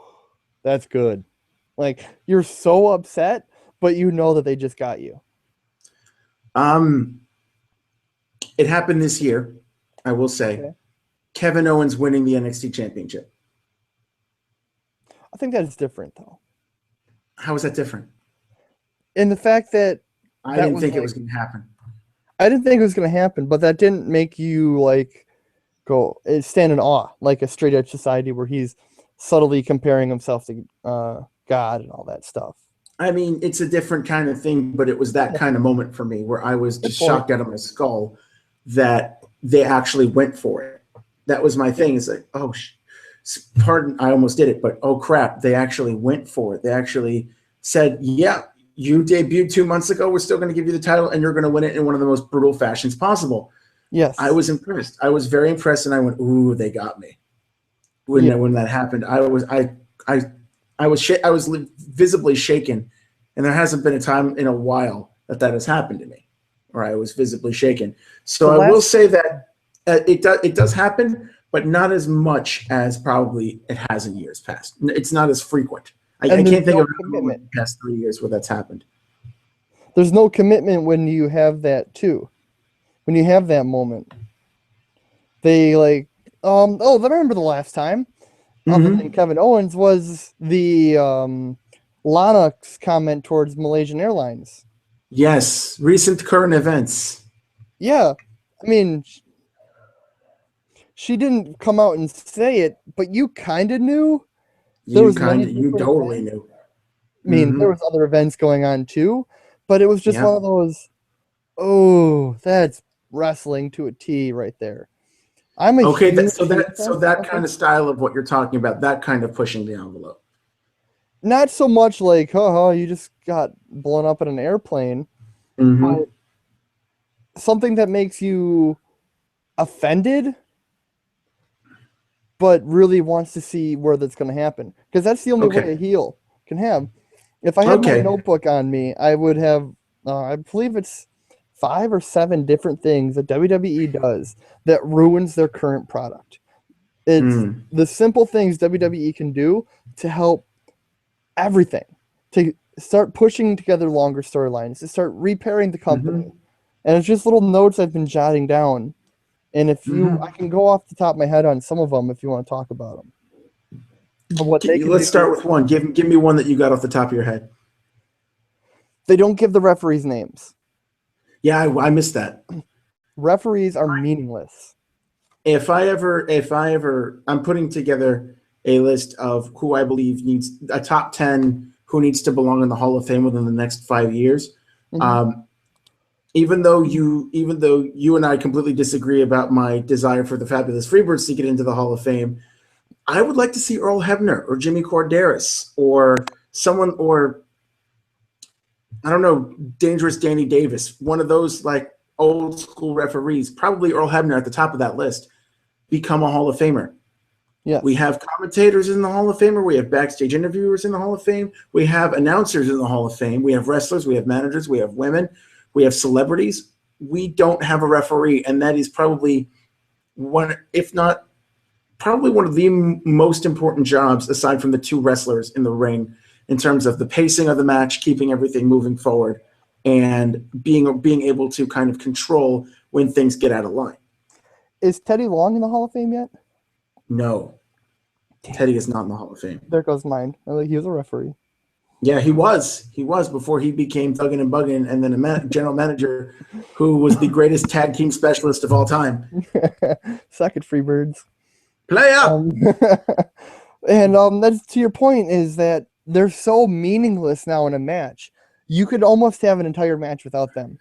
Speaker 2: that's good. Like, you're so upset, but you know that they just got you.
Speaker 1: It happened this year, I will say. Okay. Kevin Owens winning the NXT Championship.
Speaker 2: I think that is different, though.
Speaker 1: How is that different?
Speaker 2: In the fact that
Speaker 1: I didn't think it was going to happen.
Speaker 2: I didn't think it was going to happen, but that didn't make you stand in awe like a Straight Edge Society where he's subtly comparing himself to God and all that stuff.
Speaker 1: I mean, it's a different kind of thing, but it was that kind of moment for me where I was just shocked out of my skull that they actually went for it. That was my thing. It's like, oh, pardon, I almost did it, but oh crap, they actually went for it. They actually said, yeah, you debuted 2 months ago. We're still going to give you the title, and you're going to win it in one of the most brutal fashions possible.
Speaker 2: Yes.
Speaker 1: I was impressed. I was very impressed, and I went, ooh, they got me. When that happened, I was visibly shaken, and there hasn't been a time in a while that has happened to me, or I was visibly shaken. So I will say that it does happen, but not as much as probably it has in years past. It's not as frequent. I can't think of a moment in the past 3 years where that's happened.
Speaker 2: There's no commitment when you have that too. When you have that moment, they I remember the last time. Other than Kevin Owens was the Lana's comment towards Malaysian Airlines.
Speaker 1: Yes, recent current events.
Speaker 2: Yeah, I mean, she didn't come out and say it, but you kind of knew.
Speaker 1: You totally knew.
Speaker 2: I mean, there was other events going on too, but it was just one of those. Oh, that's wrestling to a T right there. I'm a
Speaker 1: so that kind of style of what you're talking about, that kind of pushing the envelope.
Speaker 2: Not so much like, you just got blown up in an airplane, but something that makes you offended, but really wants to see where that's going to happen. Because that's the only way a heel can have. If I had my notebook on me, I would have, I believe it's 5 or 7 different things that WWE does that ruins their current product. It's the simple things WWE can do to help everything, to start pushing together longer storylines, to start repairing the company. And it's just little notes I've been jotting down. And if I can go off the top of my head on some of them if you want to talk about them.
Speaker 1: Let's start with one. Give me one that you got off the top of your head.
Speaker 2: They don't give the referees names.
Speaker 1: Yeah, I missed that.
Speaker 2: Referees are meaningless.
Speaker 1: If I ever, I'm putting together a list of who I believe needs a top 10 who needs to belong in the Hall of Fame within the next 5 years. Even though you and I completely disagree about my desire for the Fabulous Freebirds to get into the Hall of Fame, I would like to see Earl Hebner or Jimmy Corderas or someone, or I don't know, Dangerous Danny Davis, one of those like old school referees, probably Earl Hebner at the top of that list, become a Hall of Famer.
Speaker 2: Yeah,
Speaker 1: we have commentators in the Hall of Fame. We have backstage interviewers in the Hall of Fame. We have announcers in the Hall of Fame. We have wrestlers. We have managers. We have women. We have celebrities. We don't have a referee, and that is probably one, if not probably one of the most important jobs aside from the two wrestlers in the ring in terms of the pacing of the match, keeping everything moving forward, and being able to kind of control when things get out of line.
Speaker 2: Is Teddy Long in the Hall of Fame yet?
Speaker 1: No.
Speaker 2: Damn.
Speaker 1: Teddy is not in the Hall of Fame.
Speaker 2: There goes mine. He was a referee.
Speaker 1: Yeah, he was. He was before he became Thuggin' and Buggin' and then a general manager who was the greatest tag team specialist of all time.
Speaker 2: Suck it, Freebirds.
Speaker 1: Play up!
Speaker 2: And that's to your point, is that they're so meaningless now in a match. You could almost have an entire match without them.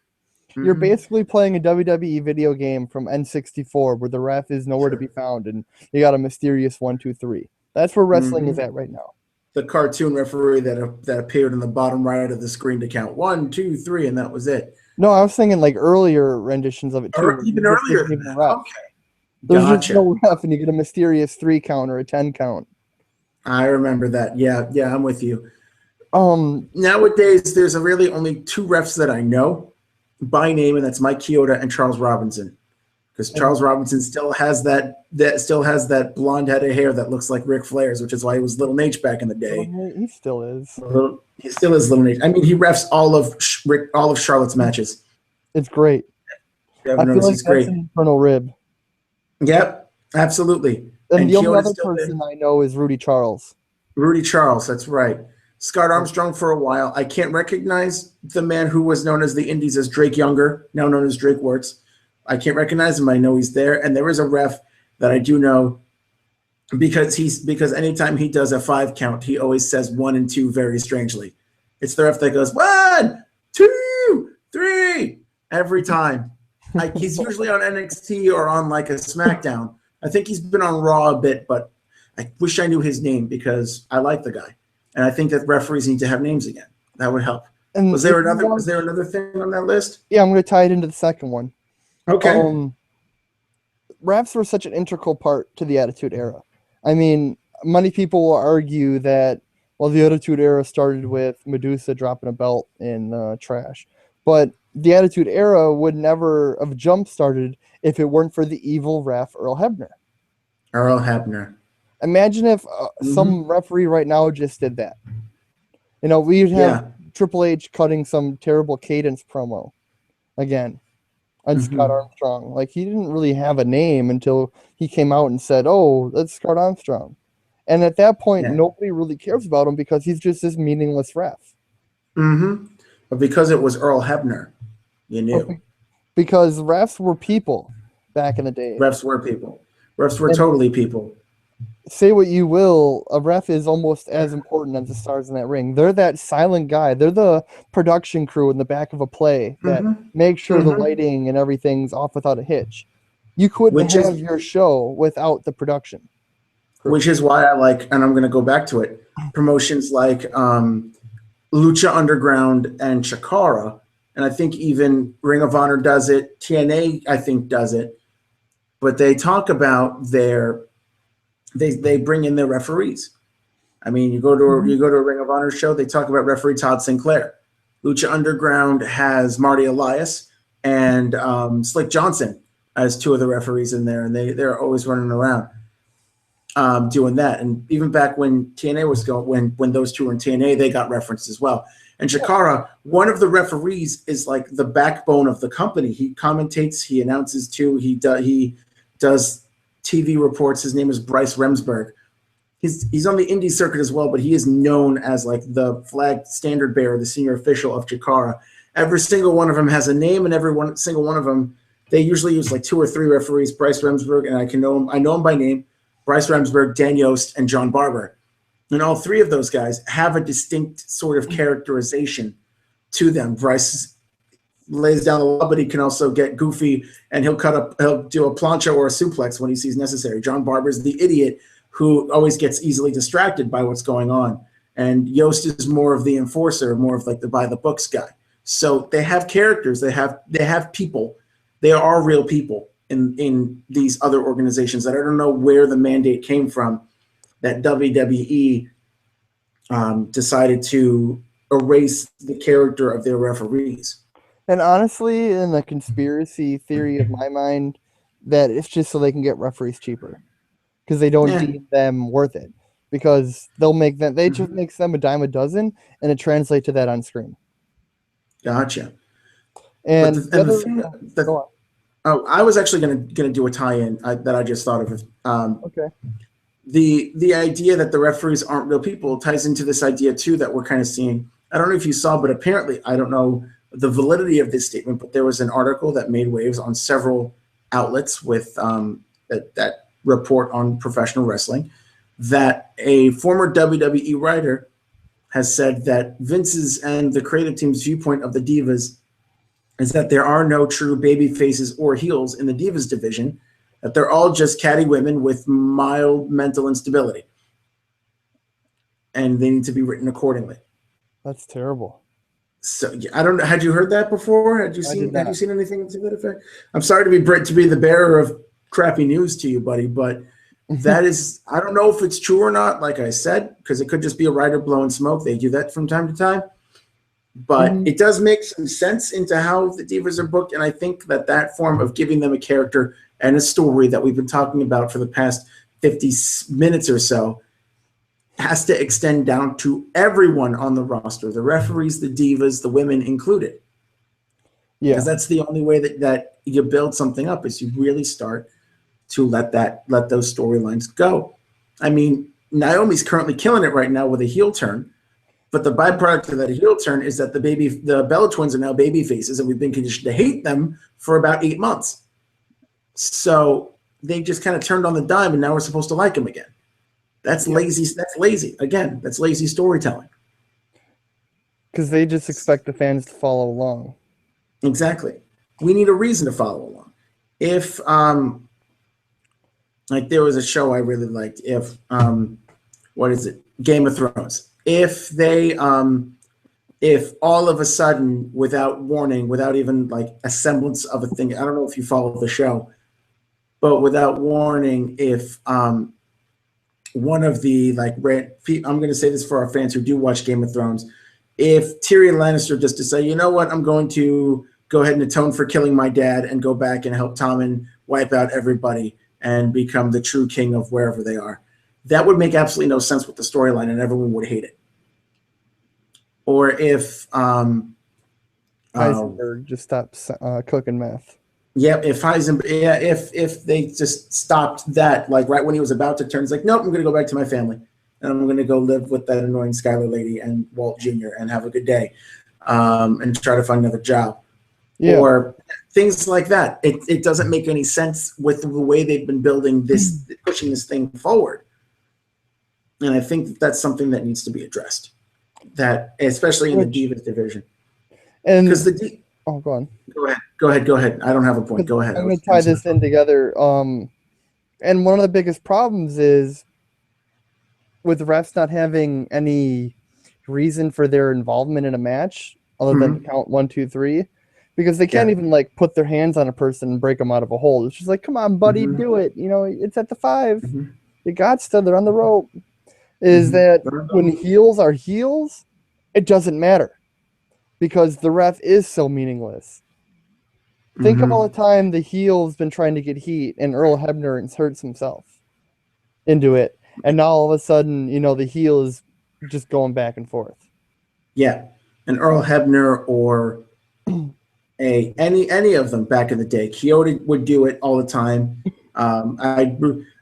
Speaker 2: Mm-hmm. You're basically playing a WWE video game from N64 where the ref is nowhere to be found and you got a mysterious 1, 2, 3. That's where wrestling is at right now.
Speaker 1: The cartoon referee that appeared in the bottom right of the screen to count 1, 2, 3, and that was it.
Speaker 2: No, I was thinking like earlier renditions of it too.
Speaker 1: Even earlier. Okay.
Speaker 2: There's just no ref, and you get a mysterious 3 count or a 10 count.
Speaker 1: I remember that. Yeah, I'm with you. Nowadays, there's really only 2 refs that I know by name, and that's Mike Chioda and Charles Robinson. Because Charles Robinson still has that blonde head of hair that looks like Ric Flair's, which is why he was Little Nate back in the day.
Speaker 2: He still is.
Speaker 1: He still is Little Nate. I mean, he refs all of Charlotte's matches.
Speaker 2: It's great. I feel like that's an infernal rib.
Speaker 1: Yep, absolutely.
Speaker 2: And the only other person I know is Rudy Charles.
Speaker 1: Rudy Charles, that's right. Scott Armstrong for a while. I can't recognize the man who was known as the Indies as Drake Younger, now known as Drake Wirtz. I can't recognize him. I know he's there. And there is a ref that I do know because anytime he does a 5 count, he always says 1 and 2 very strangely. It's the ref that goes 1, 2, 3 every time. He's usually on NXT or on like a SmackDown. I think he's been on Raw a bit, but I wish I knew his name because I like the guy. And I think that referees need to have names again. That would help. And was there another thing on that list?
Speaker 2: Yeah, I'm going to tie it into the second one.
Speaker 1: Okay.
Speaker 2: Refs were such an integral part to the Attitude Era. I mean, many people will argue that, well, the Attitude Era started with Medusa dropping a belt in trash. But the Attitude Era would never have jump-started if it weren't for the evil ref, Earl Hebner.
Speaker 1: Earl Hebner.
Speaker 2: Imagine if some referee right now just did that. You know, we'd have Triple H cutting some terrible cadence promo again. And Scott Armstrong. Like, he didn't really have a name until he came out and said, oh, that's Scott Armstrong. And at that point, nobody really cares about him because he's just this meaningless ref.
Speaker 1: But because it was Earl Hebner, you knew.
Speaker 2: Because refs were people back in the day.
Speaker 1: Refs were people. Refs were totally people.
Speaker 2: Say what you will, a ref is almost as important as the stars in that ring. They're that silent guy. They're the production crew in the back of a play that makes sure the lighting and everything's off without a hitch. You couldn't have your show without the production.
Speaker 1: Which is why I like, and I'm going to go back to it, promotions like Lucha Underground and Chikara, and I think even Ring of Honor does it. TNA, I think, does it. But they talk about they bring in their referees. I mean, you go to a Ring of Honor show, they talk about referee Todd Sinclair. Lucha Underground has Marty Elias and Slick Johnson as 2 of the referees in there, and they're always running around doing that. And even back when TNA was going, when those 2 were in TNA, they got referenced as well. And Chikara, one of the referees, is like the backbone of the company. He commentates, he announces too, he does TV reports. His name is Bryce Remsburg. He's on the indie circuit as well, but he is known as like the flag standard bearer, the senior official of Chikara. Every single one of them has a name, and single one of them, they usually use like 2 or 3 referees. Bryce Remsburg, and I know him by name. Bryce Remsburg, Dan Yost, and John Barber. And all 3 of those guys have a distinct sort of characterization to them. Bryce lays down the law, but he can also get goofy, and he'll do a plancha or a suplex when he sees necessary. John Barber's the idiot who always gets easily distracted by what's going on. And Yost is more of the enforcer, more of like the by the books guy. So they have characters, they have people. They are real people in these other organizations that I don't know where the mandate came from that WWE decided to erase the character of their referees.
Speaker 2: And honestly, in the conspiracy theory of my mind, that it's just so they can get referees cheaper because they don't deem them worth it, because they'll make them, they just makes them a dime a dozen, and it translates to that on screen.
Speaker 1: Gotcha.
Speaker 2: And
Speaker 1: But the thing that,
Speaker 2: go on.
Speaker 1: oh, I was actually gonna do a tie-in that I just thought of.
Speaker 2: Okay.
Speaker 1: The idea that the referees aren't real people ties into this idea too that we're kind of seeing. I don't know if you saw, but apparently, I don't know the validity of this statement, but there was an article that made waves on several outlets with that report on professional wrestling, that a former WWE writer has said that Vince's and the creative team's viewpoint of the Divas is that there are no true baby faces or heels in the Divas division, that they're all just catty women with mild mental instability, and they need to be written accordingly.
Speaker 2: That's terrible.
Speaker 1: So I don't know. Had you heard that before? Had you seen anything to that effect? I'm sorry to be the bearer of crappy news to you, buddy, but that is, I don't know if it's true or not, like I said, because it could just be a writer blowing smoke. They do that from time to time. But it does make some sense into how the Divas are booked, and I think that form of giving them a character and a story that we've been talking about for the past 50 minutes or so has to extend down to everyone on the roster, the referees, the Divas, the women included. Yeah. Because that's the only way that you build something up, is you really start to let those storylines go. I mean, Naomi's currently killing it right now with a heel turn, but the byproduct of that heel turn is that the Bella Twins are now baby faces, and we've been conditioned to hate them for about 8 months. So they just kind of turned on the dime, and now we're supposed to like them again. That's lazy. That's lazy. Again, that's lazy storytelling.
Speaker 2: Because they just expect the fans to follow along.
Speaker 1: Exactly. We need a reason to follow along. If like there was a show I really liked. If what is it? Game of Thrones. If they if all of a sudden, without warning, without even like a semblance of a thing, I don't know if you follow the show, but without warning, if one of the I'm going to say this for our fans who do watch Game of Thrones, if Tyrion Lannister just to say, you know what, I'm going to go ahead and atone for killing my dad and go back and help Tommen wipe out everybody and become the true king of wherever they are, that would make absolutely no sense with the storyline, and everyone would hate it. Or if
Speaker 2: Heisenberg just stops cooking meth.
Speaker 1: Yeah, if they just stopped that, like right when he was about to turn, it's like, nope, I'm going to go back to my family, and I'm going to go live with that annoying Skylar lady and Walt Jr. and have a good day, and try to find another job, or things like that. It doesn't make any sense with the way they've been building this, pushing this thing forward, and I think that's something that needs to be addressed. That especially in the Divas division,
Speaker 2: and
Speaker 1: because
Speaker 2: oh, go on.
Speaker 1: Go ahead. I don't have a point. Go ahead.
Speaker 2: I'm going to tie this in together. And one of the biggest problems is with refs not having any reason for their involvement in a match other than to count 1, 2, 3, because they can't even like put their hands on a person and break them out of a hold. It's just like, come on, buddy, do it. You know, it's at the 5. You got to. They're on the rope. Is that when heels are heels, it doesn't matter because the ref is so meaningless. Think of all the time the heel's been trying to get heat and Earl Hebner hurts himself into it. And now all of a sudden, you know, the heel is just going back and forth.
Speaker 1: Yeah. And Earl Hebner or any of them back in the day. Kyoto would do it all the time.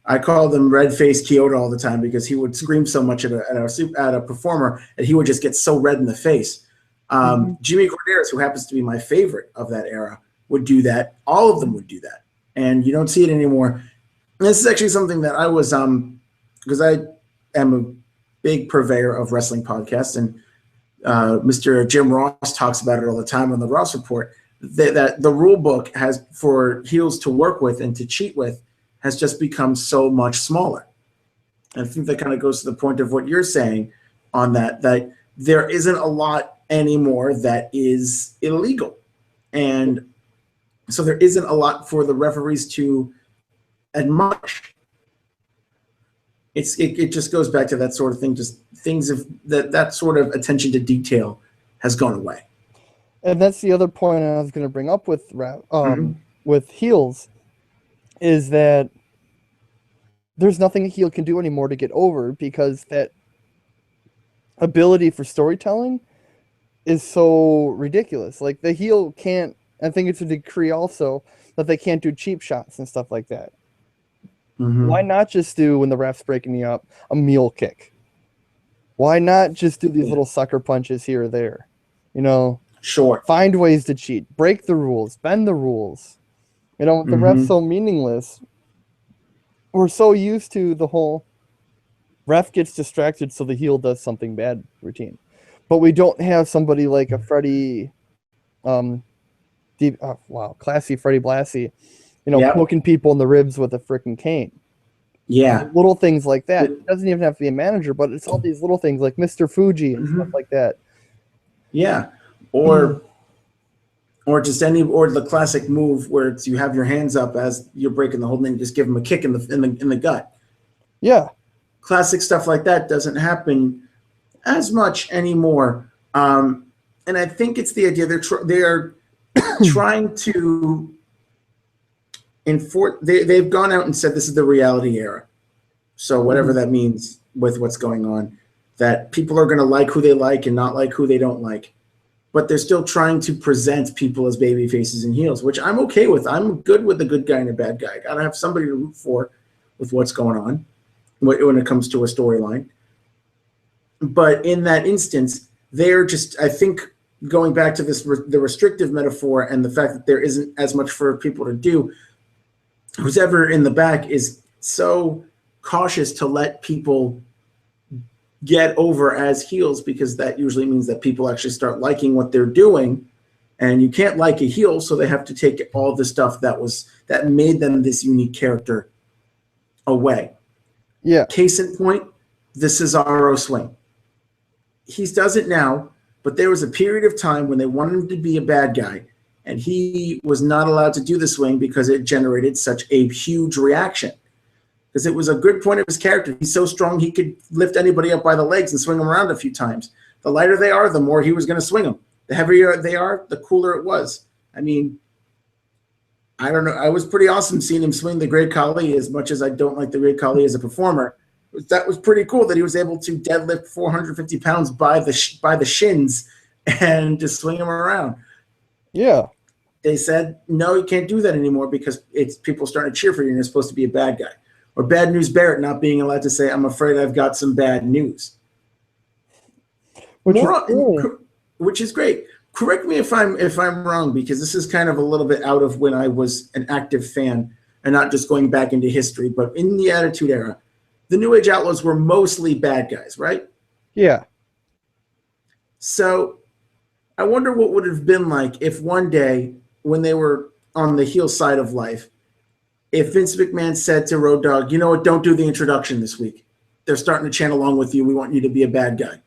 Speaker 1: I called him red-faced Kyoto all the time because he would scream so much at a performer that he would just get so red in the face. Jimmy Corderas, who happens to be my favorite of that era, would do that. All of them would do that. And you don't see it anymore. And this is actually something that I was, because I am a big purveyor of wrestling podcasts, and Mr. Jim Ross talks about it all the time on the Ross Report, that the rule book has for heels to work with and to cheat with has just become so much smaller. And I think that kind of goes to the point of what you're saying on that there isn't a lot anymore that is illegal. And so there isn't a lot for the referees to admonish. It just goes back to that sort of thing. Just things of that sort of attention to detail has gone away.
Speaker 2: And that's the other point I was going to bring up with heels is that there's nothing a heel can do anymore to get over, because that ability for storytelling is so ridiculous. Like, the heel can't, I think it's a decree also that they can't do cheap shots and stuff like that. Why not just do, when the ref's breaking you up, a mule kick? Why not just do these little sucker punches here or there? You know,
Speaker 1: Sure.
Speaker 2: find ways to cheat, break the rules, bend the rules. You know, the ref's so meaningless. We're so used to the whole ref gets distracted so the heel does something bad routine. But we don't have somebody like a Freddie, classy Freddie Blassie, poking people in the ribs with a freaking cane.
Speaker 1: Yeah.
Speaker 2: Little things like that. It doesn't even have to be a manager, but it's all these little things like Mr. Fuji and stuff like that.
Speaker 1: Yeah. Or just or the classic move where it's you have your hands up as you're breaking the hold, and then you just give them a kick in the gut.
Speaker 2: Yeah.
Speaker 1: Classic stuff like that doesn't happen as much anymore. And I think it's the idea they are trying to enforce. They've gone out and said this is the reality era. So whatever that means with what's going on, that people are going to like who they like and not like who they don't like. But they're still trying to present people as baby faces and heels, which I'm okay with. I'm good with a good guy and a bad guy. I gotta have somebody to root for with what's going on when it comes to a storyline. But in that instance, they're just, I think, going back to the restrictive metaphor and the fact that there isn't as much for people to do, who's ever in the back is so cautious to let people get over as heels, because that usually means that people actually start liking what they're doing, and you can't like a heel, so they have to take all the stuff that made them this unique character away.
Speaker 2: Yeah.
Speaker 1: Case in point, the Cesaro swing. He does it now, but there was a period of time when they wanted him to be a bad guy, and he was not allowed to do the swing because it generated such a huge reaction. Because it was a good point of his character. He's so strong he could lift anybody up by the legs and swing them around a few times. The lighter they are, the more he was going to swing them. The heavier they are, the cooler it was. I mean, I don't know. I was pretty awesome seeing him swing the Great Khali, as much as I don't like the Great Khali as a performer. That was pretty cool that he was able to deadlift 450 pounds by the shins and just swing him around.
Speaker 2: Yeah.
Speaker 1: They said, no, you can't do that anymore because it's people starting to cheer for you and you're supposed to be a bad guy. Or Bad News Barrett not being allowed to say, I'm afraid I've got some bad news. Which is great. Correct me if I'm wrong, because this is kind of a little bit out of when I was an active fan and not just going back into history. But in the Attitude Era, the New Age Outlaws were mostly bad guys, right?
Speaker 2: Yeah.
Speaker 1: So I wonder what would have been like if one day, when they were on the heel side of life, if Vince McMahon said to Road Dogg, you know what, don't do the introduction this week. They're starting to chant along with you. We want you to be a bad guy.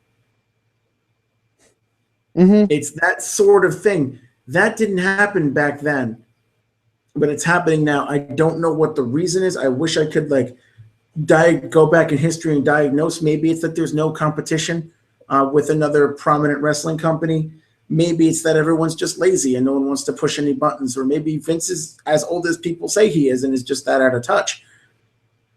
Speaker 1: It's that sort of thing. That didn't happen back then, but it's happening now. I don't know what the reason is. I wish I could go back in history and diagnose. Maybe it's that there's no competition with another prominent wrestling company. Maybe it's that everyone's just lazy and no one wants to push any buttons, or maybe Vince is as old as people say he is and is just that out of touch.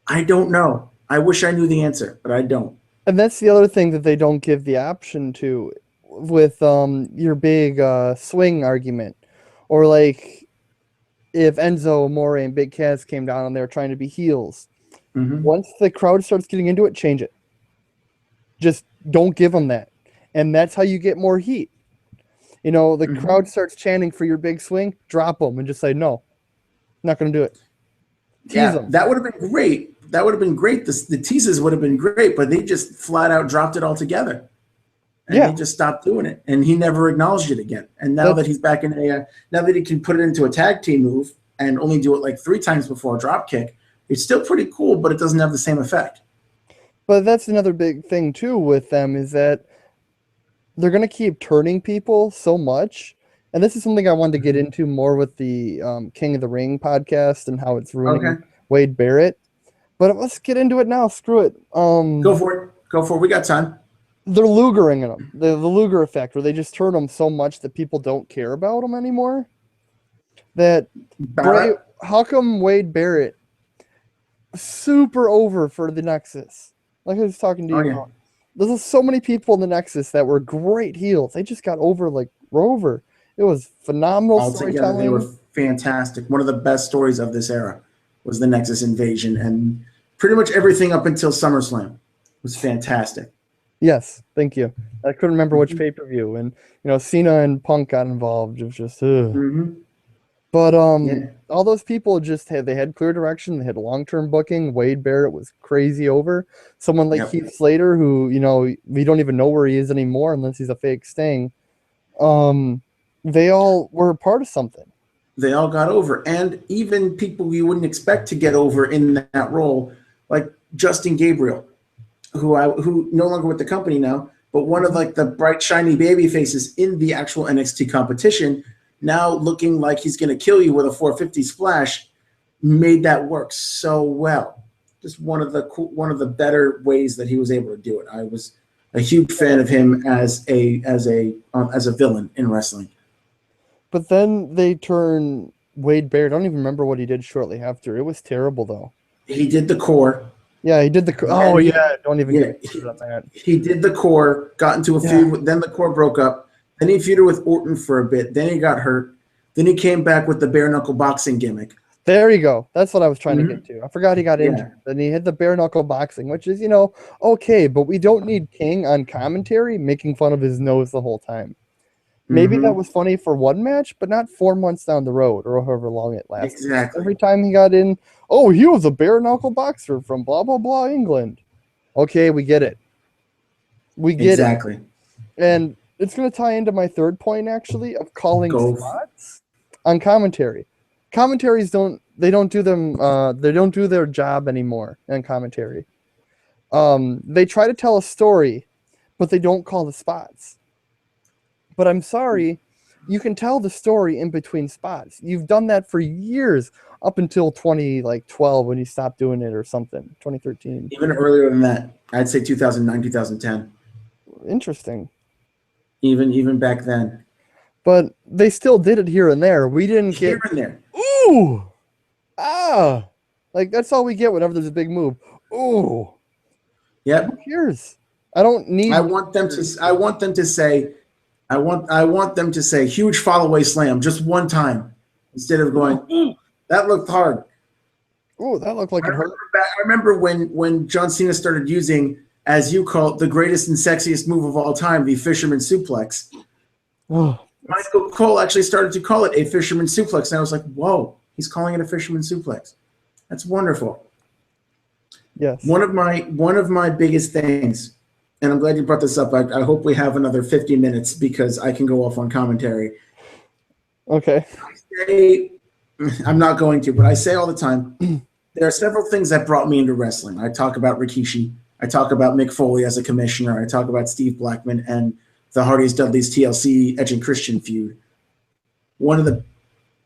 Speaker 1: I don't know. I wish I knew the answer, but I don't.
Speaker 2: And that's the other thing that they don't give the option to with your big swing argument. Or like if Enzo Amore and Big Cass came down and they were trying to be heels. Once the crowd starts getting into it, change it. Just don't give them that. And that's how you get more heat. The crowd starts chanting for your big swing, drop them and just say, no, not going to do it. Tease them.
Speaker 1: That would have been great. The teases would have been great, but they just flat out dropped it altogether. And they just stopped doing it. And he never acknowledged it again. And now that he's back in now that he can put it into a tag team move and only do it 3 times before a drop kick, it's still pretty cool, but it doesn't have the same effect.
Speaker 2: But that's another big thing too with them, is that they're going to keep turning people so much. And this is something I wanted to get into more with the King of the Ring podcast and how it's ruining Wade Barrett. But let's get into it now. Screw it.
Speaker 1: Go for it. We got time.
Speaker 2: They're Lugering them. The Luger effect, where they just turn them so much that people don't care about them anymore. That how come Wade Barrett super over for the Nexus? Like I was talking to you
Speaker 1: Oh yeah.
Speaker 2: about. There's so many people in the Nexus that were great heels. They just got over like Rover. It was phenomenal
Speaker 1: Altogether, they were
Speaker 2: storytelling.
Speaker 1: fantastic. One of the best stories of this era was the Nexus invasion, and pretty much everything up until SummerSlam was fantastic.
Speaker 2: Yes, thank you. I couldn't remember which
Speaker 1: Hmm.
Speaker 2: pay-per-view, and Cena and Punk got involved. It was just, ugh.
Speaker 1: Hmm.
Speaker 2: But
Speaker 1: Yeah.
Speaker 2: all those people they had clear direction. They had long-term booking. Wade Barrett was crazy over. Someone like
Speaker 1: Yep.
Speaker 2: Heath Slater, who we don't even know where he is anymore unless he's a fake Sting. Um, they all were a part of something.
Speaker 1: They all got over, and even people you wouldn't expect to get over in that role, like Justin Gabriel, who no longer with the company now, but one of like the bright shiny baby faces in the actual NXT competition, now looking like he's going to kill you with a 450 splash, made that work so well. Just one of the better ways that he was able to do it. I was a huge fan of him as a villain in wrestling.
Speaker 2: But then they turn Wade Barrett. I don't even remember what he did shortly after. It was terrible though.
Speaker 1: He did the core.
Speaker 2: Yeah, he did the. Oh
Speaker 1: Then
Speaker 2: yeah, don't even get
Speaker 1: yeah,
Speaker 2: me started on that.
Speaker 1: he did the core, got into a
Speaker 2: Yeah,
Speaker 1: feud. Then the core broke up. Then he feuded with Orton for a bit. Then he got hurt. Then he came back with the bare knuckle boxing gimmick.
Speaker 2: there you go. That's what I was trying to
Speaker 1: Hmm.
Speaker 2: get to. I forgot he got
Speaker 1: Yeah.
Speaker 2: injured. Then he had the bare knuckle boxing, which is okay, but we don't need King on commentary making fun of his nose the whole time. Maybe that
Speaker 1: Hmm.
Speaker 2: was funny for one match, but not 4 months down the road or however long it lasted.
Speaker 1: Exactly.
Speaker 2: Every time he got in, oh, he was a bare knuckle boxer from blah blah blah England. Okay, we get it. We get it.
Speaker 1: Exactly.
Speaker 2: And it's going to tie into my third point actually of calling
Speaker 1: Go.
Speaker 2: spots on commentary. Commentaries don't do their job anymore in commentary. They try to tell a story, but they don't call the spots. But I'm sorry, you can tell the story in between spots. You've done that for years up until 2012 when you stopped doing it or something. 2013.
Speaker 1: Even earlier than that, I'd say 2009, 2010.
Speaker 2: Interesting.
Speaker 1: Even back then.
Speaker 2: But they still did it here and there. We didn't
Speaker 1: Here
Speaker 2: get
Speaker 1: and there.
Speaker 2: ooh, ah, like that's all we get whenever there's a big move. Ooh, who
Speaker 1: Yep.
Speaker 2: cares? I don't need.
Speaker 1: I want them to. I want them to say. I want them to say huge fall away slam just one time instead of going. "Ooh, that looked hard."
Speaker 2: Ooh, that looked like it hurt.
Speaker 1: I remember when John Cena started using, as you call it, the greatest and sexiest move of all time, the fisherman suplex.
Speaker 2: Oh,
Speaker 1: Michael Cole actually started to call it a fisherman suplex, and I was like, "Whoa, he's calling it a fisherman suplex. That's wonderful."
Speaker 2: yes.
Speaker 1: One of my biggest things, and I'm glad you brought this up. I hope we have another 50 minutes because I can go off on commentary.
Speaker 2: Okay.
Speaker 1: I'm not going to, but I say all the time, there are several things that brought me into wrestling. I talk about Rikishi. I talk about Mick Foley as a commissioner. I talk about Steve Blackman and the Hardys Dudley's TLC Edge and Christian feud. One of the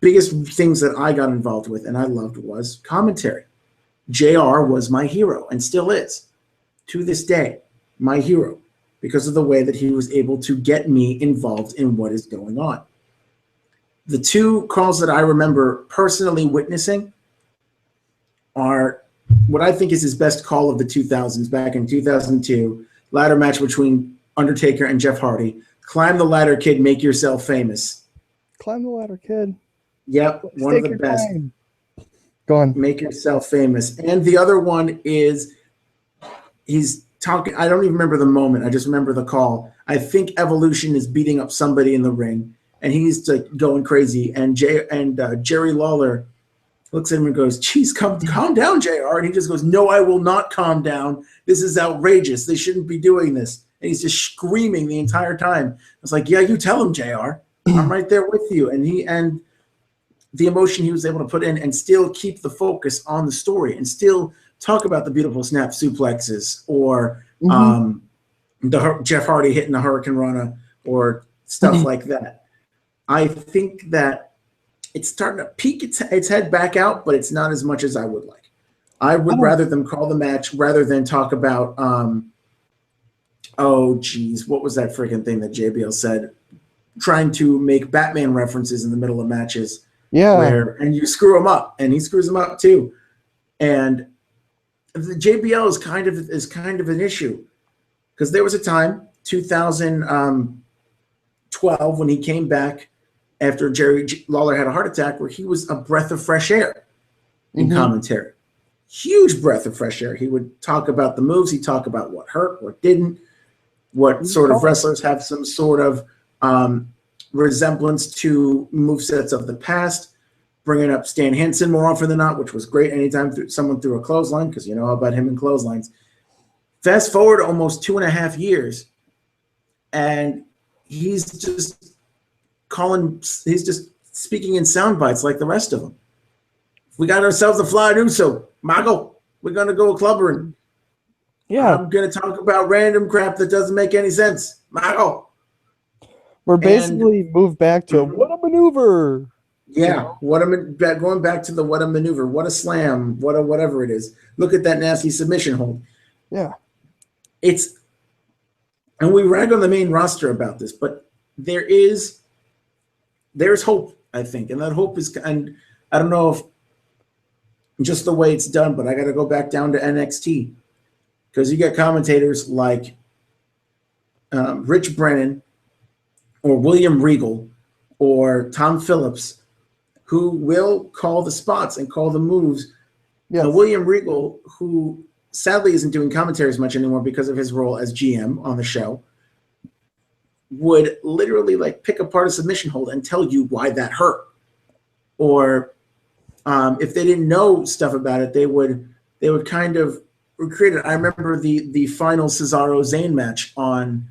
Speaker 1: biggest things that I got involved with and I loved was commentary. JR was my hero and still is, to this day, my hero because of the way that he was able to get me involved in what is going on. The two calls that I remember personally witnessing are what I think is his best call of the 2000s, back in 2002, ladder match between Undertaker and Jeff Hardy. Climb the ladder, kid, make yourself famous.
Speaker 2: Climb the ladder, kid.
Speaker 1: Yep, one of the best.
Speaker 2: Time. Go on.
Speaker 1: Make yourself famous. And the other one is he's talking. I don't even remember the moment. I just remember the call. I think Evolution is beating up somebody in the ring, and he's like going crazy. And Jerry Lawler looks at him and goes, "Geez, calm down, JR." And he just goes, "No, I will not calm down. This is outrageous. They shouldn't be doing this." And he's just screaming the entire time. I was like, "Yeah, you tell him, JR. I'm right there with you." And the emotion he was able to put in and still keep the focus on the story and still talk about the beautiful snap suplexes or Jeff Hardy hitting the Hurricane Rana or stuff like that. I think that it's starting to peek its head back out, but it's not as much as I would like. I would rather them call the match rather than talk about, oh, geez, what was that freaking thing that JBL said? Trying to make Batman references in the middle of matches.
Speaker 2: Yeah.
Speaker 1: and you screw him up, and he screws him up too. And the JBL is kind of an issue because there was a time 2012 when he came back after Jerry Lawler had a heart attack, where he was a breath of fresh air in commentary. Huge breath of fresh air. He would talk about the moves. He'd talk about what hurt, what didn't, what sort of wrestlers have some sort of resemblance to movesets of the past, bringing up Stan Hansen more often than not, which was great anytime someone threw a clothesline, because you know about him and clotheslines. Fast forward almost 2.5 years, and he's just speaking in sound bites like the rest of them. We got ourselves a fly Uso. Michael, we're going to go clubbering.
Speaker 2: Yeah.
Speaker 1: I'm going to talk about random crap that doesn't make any sense. Michael.
Speaker 2: We're basically moved back to what a maneuver.
Speaker 1: Yeah. Going back to the what a maneuver, what a slam, whatever it is. Look at that nasty submission hold.
Speaker 2: Yeah.
Speaker 1: And we rag on the main roster about this, but there's hope, I think. And that hope is, and I don't know if just the way it's done, but I got to go back down to NXT, because you get commentators like Rich Brennan or William Regal or Tom Phillips, who will call the spots and call the moves.
Speaker 2: Yes.
Speaker 1: Now, William Regal, who sadly isn't doing commentary as much anymore because of his role as GM on the show, would literally like pick apart a submission hold and tell you why that hurt. Or if they didn't know stuff about it, they would kind of recreate it. I remember the final Cesaro-Zayn match on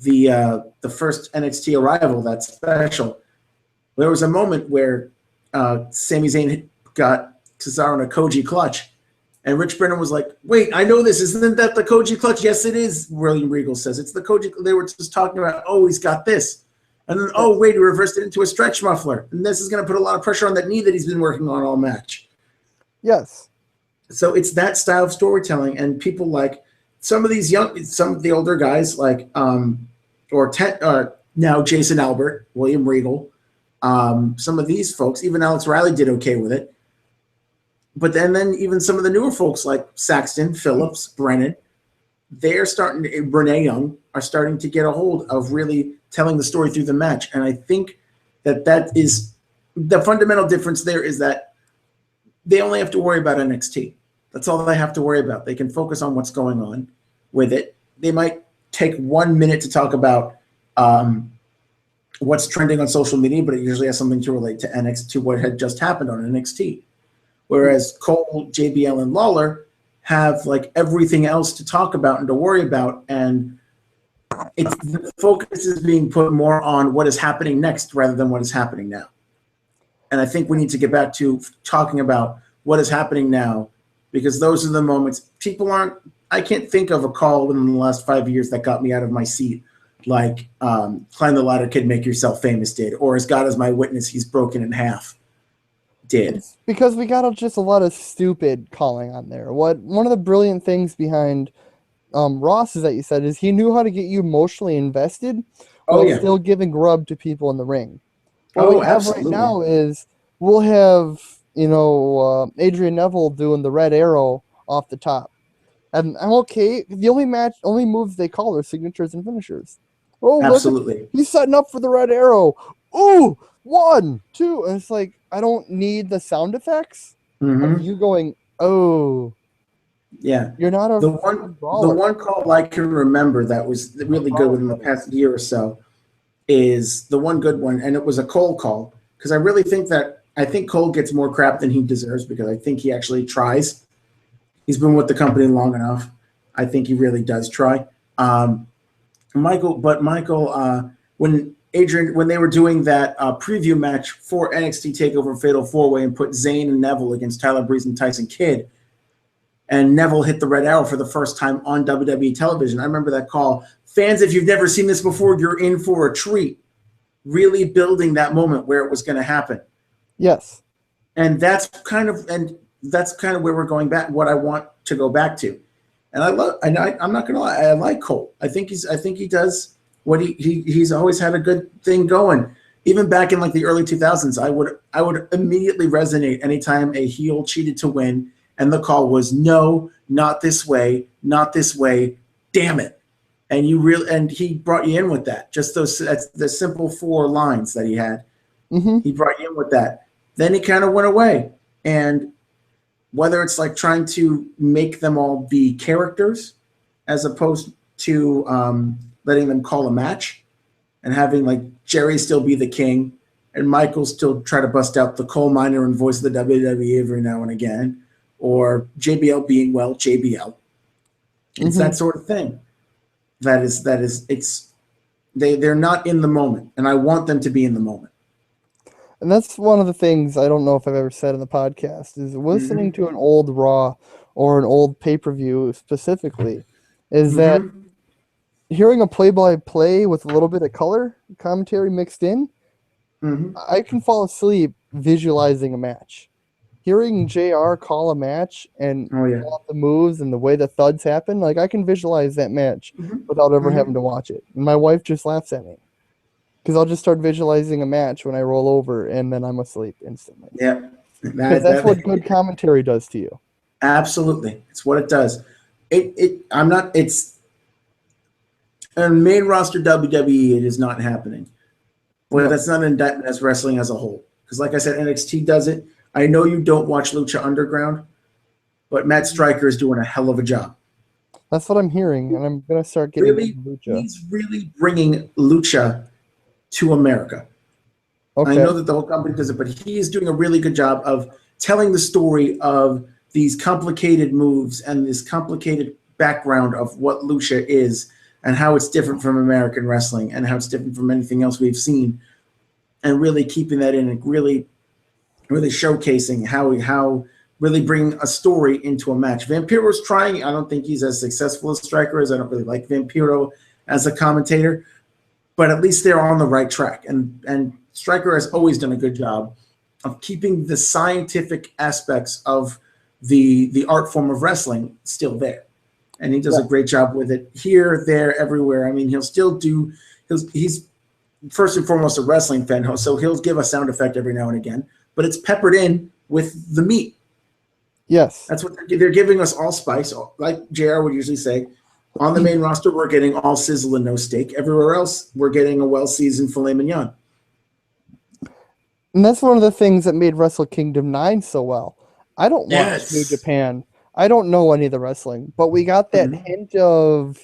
Speaker 1: the first NXT arrival, that special. There was a moment where Sami Zayn got Cesaro in a Koji clutch, and Rich Brennan was like, "Wait, I know this. Isn't that the Koji clutch?" "Yes, it is." William Regal says, "It's the Koji." They were just talking about, "Oh, he's got this," and then, "Oh, wait, he reversed it into a stretch muffler," and this is going to put a lot of pressure on that knee that he's been working on all match.
Speaker 2: Yes.
Speaker 1: So it's that style of storytelling, and people like some of the older guys like now Jason Albert, William Regal, some of these folks, even Alex Riley did okay with it. But then even some of the newer folks like Saxton, Phillips, Brennan, Renee Young are starting to get a hold of really telling the story through the match. And I think that is the fundamental difference there, is that they only have to worry about NXT. That's all they have to worry about. They can focus on what's going on with it. They might take 1 minute to talk about what's trending on social media, but it usually has something to relate to NXT, to what had just happened on NXT. Whereas Cole, JBL, and Lawler have like everything else to talk about and to worry about, and the focus is being put more on what is happening next rather than what is happening now. And I think we need to get back to talking about what is happening now, because those are the moments I can't think of a call within the last 5 years that got me out of my seat, like Climb the Ladder Kid, Make Yourself Famous did, or As God Is My Witness, He's Broken in Half did.
Speaker 2: It's because we got just a lot of stupid calling on there. One of the brilliant things behind Ross is that you said is he knew how to get you emotionally invested while still giving grub to people in the ring. What we have absolutely. Right now is we'll have Adrian Neville doing the red arrow off the top, and I'm okay. The only moves they call are signatures and finishers. Oh, absolutely! He's setting up for the red arrow. Ooh, 1, 2, and it's like, I don't need the sound effects of you going, oh.
Speaker 1: Yeah.
Speaker 2: You're not a
Speaker 1: the one call I can remember that was really good within the past year or so is the one good one, and it was a Cole call, because I really think Cole gets more crap than he deserves, because I think he actually tries. He's been with the company long enough. I think he really does try. Michael, when they were doing that preview match for NXT TakeOver Fatal 4-Way and put Zayn and Neville against Tyler Breeze and Tyson Kidd, and Neville hit the red arrow for the first time on WWE television, I remember that call. Fans, if you've never seen this before, you're in for a treat. Really building that moment where it was going to happen.
Speaker 2: Yes.
Speaker 1: And that's kind of where we're going back, what I want to go back to. And I'm not going to lie, I like Cole. I think he does what he's always had a good thing going. even back in like the early 2000s, I would immediately resonate anytime a heel cheated to win, and the call was no, not this way, not this way, damn it. And he brought you in with that. Just that's the simple 4 lines that he had.
Speaker 2: Mm-hmm.
Speaker 1: He brought you in with that. Then he kind of went away. And whether it's like trying to make them all be characters as opposed to letting them call a match and having like Jerry still be the king and Michael still try to bust out the coal miner and voice of the WWE every now and again, or JBL being JBL. It's that sort of thing. They're not in the moment, and I want them to be in the moment.
Speaker 2: And that's one of the things I don't know if I've ever said in the podcast is listening to an old Raw or an old pay-per-view specifically is that hearing a play-by-play with a little bit of color commentary mixed in, I can fall asleep visualizing a match. Hearing JR call a match and call out the moves and the way the thuds happen, like I can visualize that match without ever having to watch it. And my wife just laughs at me because I'll just start visualizing a match when I roll over and then I'm asleep instantly.
Speaker 1: Yeah,
Speaker 2: that's what good commentary does to you.
Speaker 1: Absolutely, it's what it does. It's a main roster WWE. It is not happening. Well, that's not an indictment as wrestling as a whole. Because like I said, NXT does it. I know you don't watch Lucha Underground, but Matt Striker is doing a hell of a job.
Speaker 2: That's what I'm hearing, and I'm going to start getting into Lucha.
Speaker 1: He's really bringing Lucha to America. Okay. I know that the whole company does it, but he is doing a really good job of telling the story of these complicated moves and this complicated background of what Lucha is and how it's different from American wrestling and how it's different from anything else we've seen, and really keeping that in and really showcasing how really bring a story into a match. Vampiro's trying. I don't think he's as successful as Striker is. I don't really like Vampiro as a commentator, but at least they're on the right track. And Striker has always done a good job of keeping the scientific aspects of the art form of wrestling still there. And he does a great job with it here, there, everywhere. I mean, he's first and foremost a wrestling fan, so he'll give a sound effect every now and again, but it's peppered in with the meat.
Speaker 2: Yes.
Speaker 1: That's what they're giving us, all spice. Like JR would usually say, on the main roster, we're getting all sizzle and no steak. Everywhere else, we're getting a well-seasoned filet mignon.
Speaker 2: And that's one of the things that made Wrestle Kingdom 9 so well. I don't watch New Japan. I don't know any of the wrestling, but we got that hint of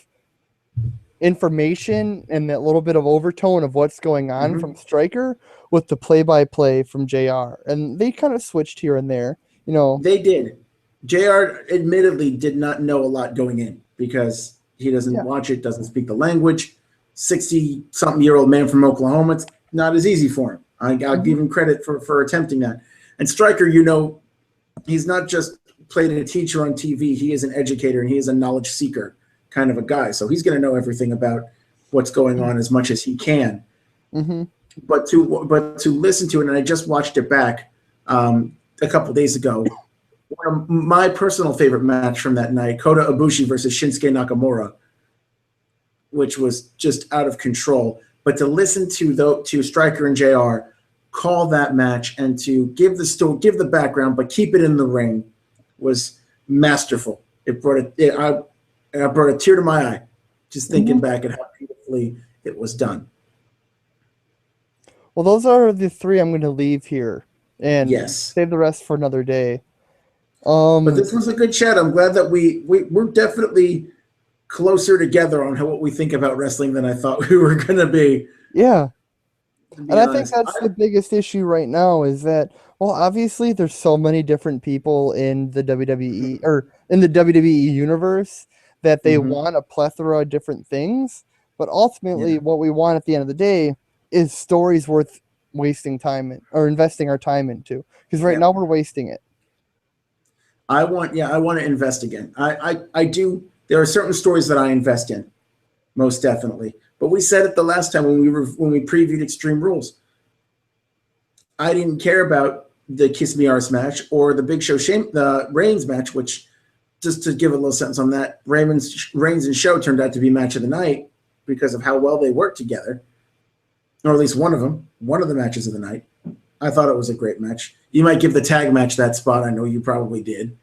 Speaker 2: information and that little bit of overtone of what's going on from Striker with the play-by-play from JR. And they kind of switched here and there. You know,
Speaker 1: they did. JR admittedly did not know a lot going in because he doesn't watch it, doesn't speak the language. 60-something-year-old man from Oklahoma, it's not as easy for him. I'll give him credit for attempting that. And Striker, he's not just played a teacher on TV. He is an educator and he is a knowledge seeker kind of a guy. So he's going to know everything about what's going on as much as he can. But to listen to it, and I just watched it back a couple days ago, one of my personal favorite match from that night, Kota Ibushi versus Shinsuke Nakamura, which was just out of control. But to listen to Striker and JR call that match and to give the story, give the background, but keep it in the ring was masterful. It brought a tear to my eye just thinking back at how beautifully it was done.
Speaker 2: Well, those are the 3 I'm going to leave here and save the rest for another day.
Speaker 1: But this was a good chat. I'm glad that we're definitely closer together on what we think about wrestling than I thought we were going to be.
Speaker 2: Yeah. And I think that's the biggest issue right now is that, well, obviously there's so many different people in the WWE or in the WWE universe that they want a plethora of different things. But ultimately what we want at the end of the day is stories worth wasting time in or investing our time into. Because right now we're wasting it.
Speaker 1: I want to invest again. I do. There are certain stories that I invest in, most definitely. But we said it the last time when we previewed Extreme Rules. I didn't care about the Kiss Me Arse match or the Big Show the Reigns match, which, just to give a little sentence on that, Reigns and Show turned out to be match of the night because of how well they worked together. or at least one of them, one of the matches of the night. I thought it was a great match. You might give the tag match that spot. I know you probably did.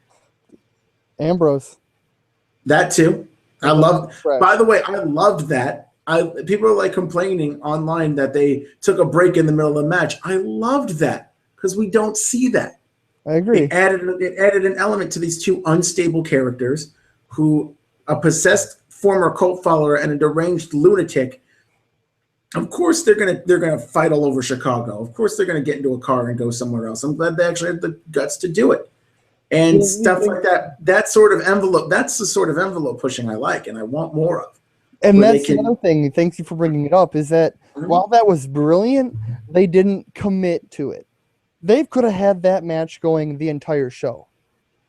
Speaker 2: Ambrose.
Speaker 1: That too. I loved. By the way, I loved that. People are like complaining online that they took a break in the middle of the match. I loved that because we don't see that.
Speaker 2: I agree.
Speaker 1: It added an element to these two unstable characters, who a possessed former cult follower and a deranged lunatic. Of course, they're gonna fight all over Chicago. Of course, they're gonna get into a car and go somewhere else. I'm glad they actually had the guts to do it. And stuff like that. That sort of envelope. That's the sort of envelope pushing I like, and I want more of.
Speaker 2: And that's the other thing. Thank you for bringing it up. Is that while that was brilliant, they didn't commit to it. They could have had that match going the entire show,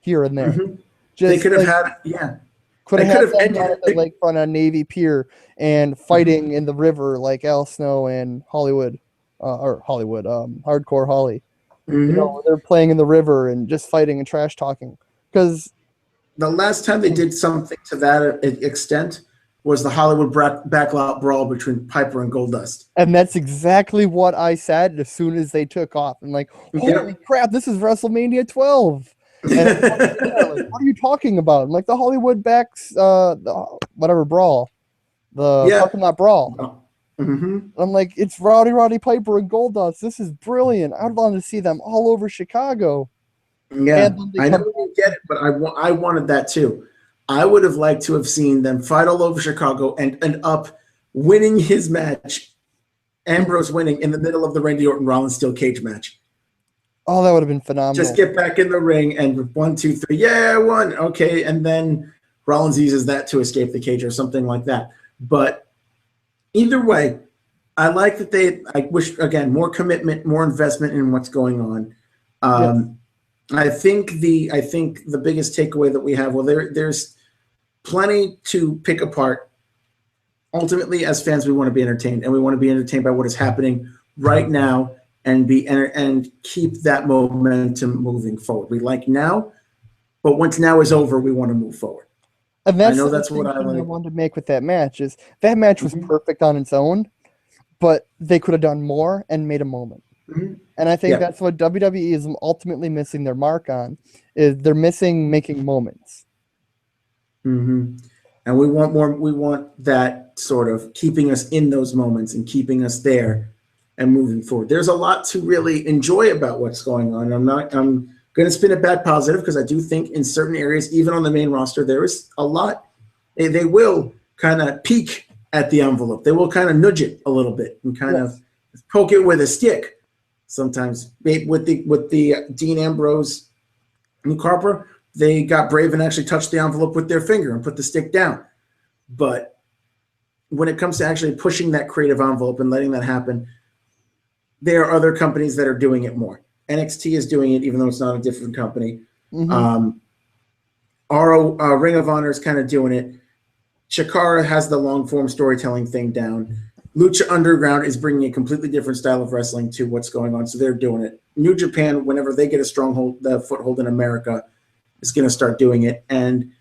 Speaker 2: here and there.
Speaker 1: They could have had,
Speaker 2: Could have had them at the lakefront on Navy Pier and fighting in the river like Al Snow and Hardcore Holly. You know, they're playing in the river and just fighting and trash talking. Because
Speaker 1: the last time they did something to that extent was the Hollywood backlot brawl between Piper and Goldust.
Speaker 2: And that's exactly what I said as soon as they took off. I'm like, holy crap, this is WrestleMania 12. And like, what are you talking about? I'm like, the Hollywood brawl. The parking lot brawl. I'm like, it's Roddy Piper and Goldust. This is brilliant. I'd love to see them all over Chicago.
Speaker 1: Yeah, I never get it, but I wanted that too. I would have liked to have seen them fight all over Chicago and end up winning his match, Ambrose winning in the middle of the Randy Orton Rollins steel cage match.
Speaker 2: Oh, that would have been phenomenal.
Speaker 1: Just get back in the ring and 1, 2, 3, yeah, I won. Okay, and then Rollins uses that to escape the cage or something like that. But either way, I like that I wish, again, more commitment, more investment in what's going on. I think the biggest takeaway that we have, there's plenty to pick apart. Ultimately, as fans, we want to be entertained, and we want to be entertained by what is happening right now, and keep that momentum moving forward. We like now, but once now is over, we want to move forward.
Speaker 2: And that's what I wanted to make with that match. Is that match was perfect on its own, but they could have done more and made a moment. And I think that's what WWE is ultimately missing their mark on, is they're missing making moments.
Speaker 1: And we want more. We want that sort of keeping us in those moments and keeping us there and moving forward. There's a lot to really enjoy about what's going on. I'm going to spin it back positive because I do think in certain areas, even on the main roster, there is a lot. They will kind of peek at the envelope. They will kind of nudge it a little bit and kind of poke it with a stick. Sometimes with the Dean Ambrose and Carper, they got brave and actually touched the envelope with their finger and put the stick down. But when it comes to actually pushing that creative envelope and letting that happen, there are other companies that are doing it more. NXT is doing it, even though it's not a different company. Ring of Honor is kind of doing it. Chikara has the long-form storytelling thing down. Lucha Underground is bringing a completely different style of wrestling to what's going on, so they're doing it. New Japan, whenever they get a foothold in America, is going to start doing it. And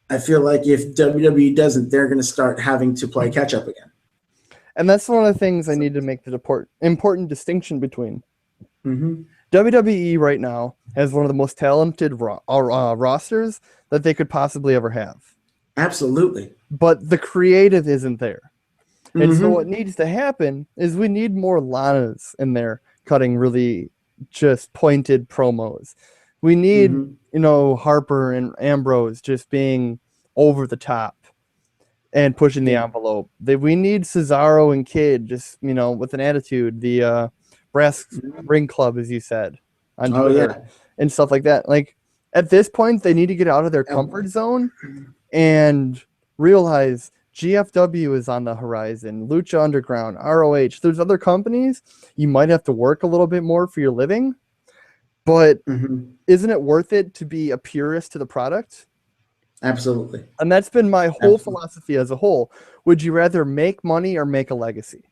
Speaker 1: I feel like if WWE doesn't, they're going to start having to play catch-up again.
Speaker 2: And that's one of the things I need to make the important distinction between. WWE right now has one of the most talented rosters that they could possibly ever have.
Speaker 1: Absolutely.
Speaker 2: But the creative isn't there. And so what needs to happen is we need more Lanas in there cutting really just pointed promos. We need, Harper and Ambrose just being over the top and pushing the envelope. We need Cesaro and Kidd just, with an attitude. The Brass Ring Club, as you said, on Twitter and stuff like that. Like, at this point, they need to get out of their comfort zone and realize GFW is on the horizon, Lucha Underground, ROH. There's other companies. You might have to work a little bit more for your living, but isn't it worth it to be a purist to the product?
Speaker 1: Absolutely.
Speaker 2: And that's been my whole philosophy as a whole. Would you rather make money or make a legacy?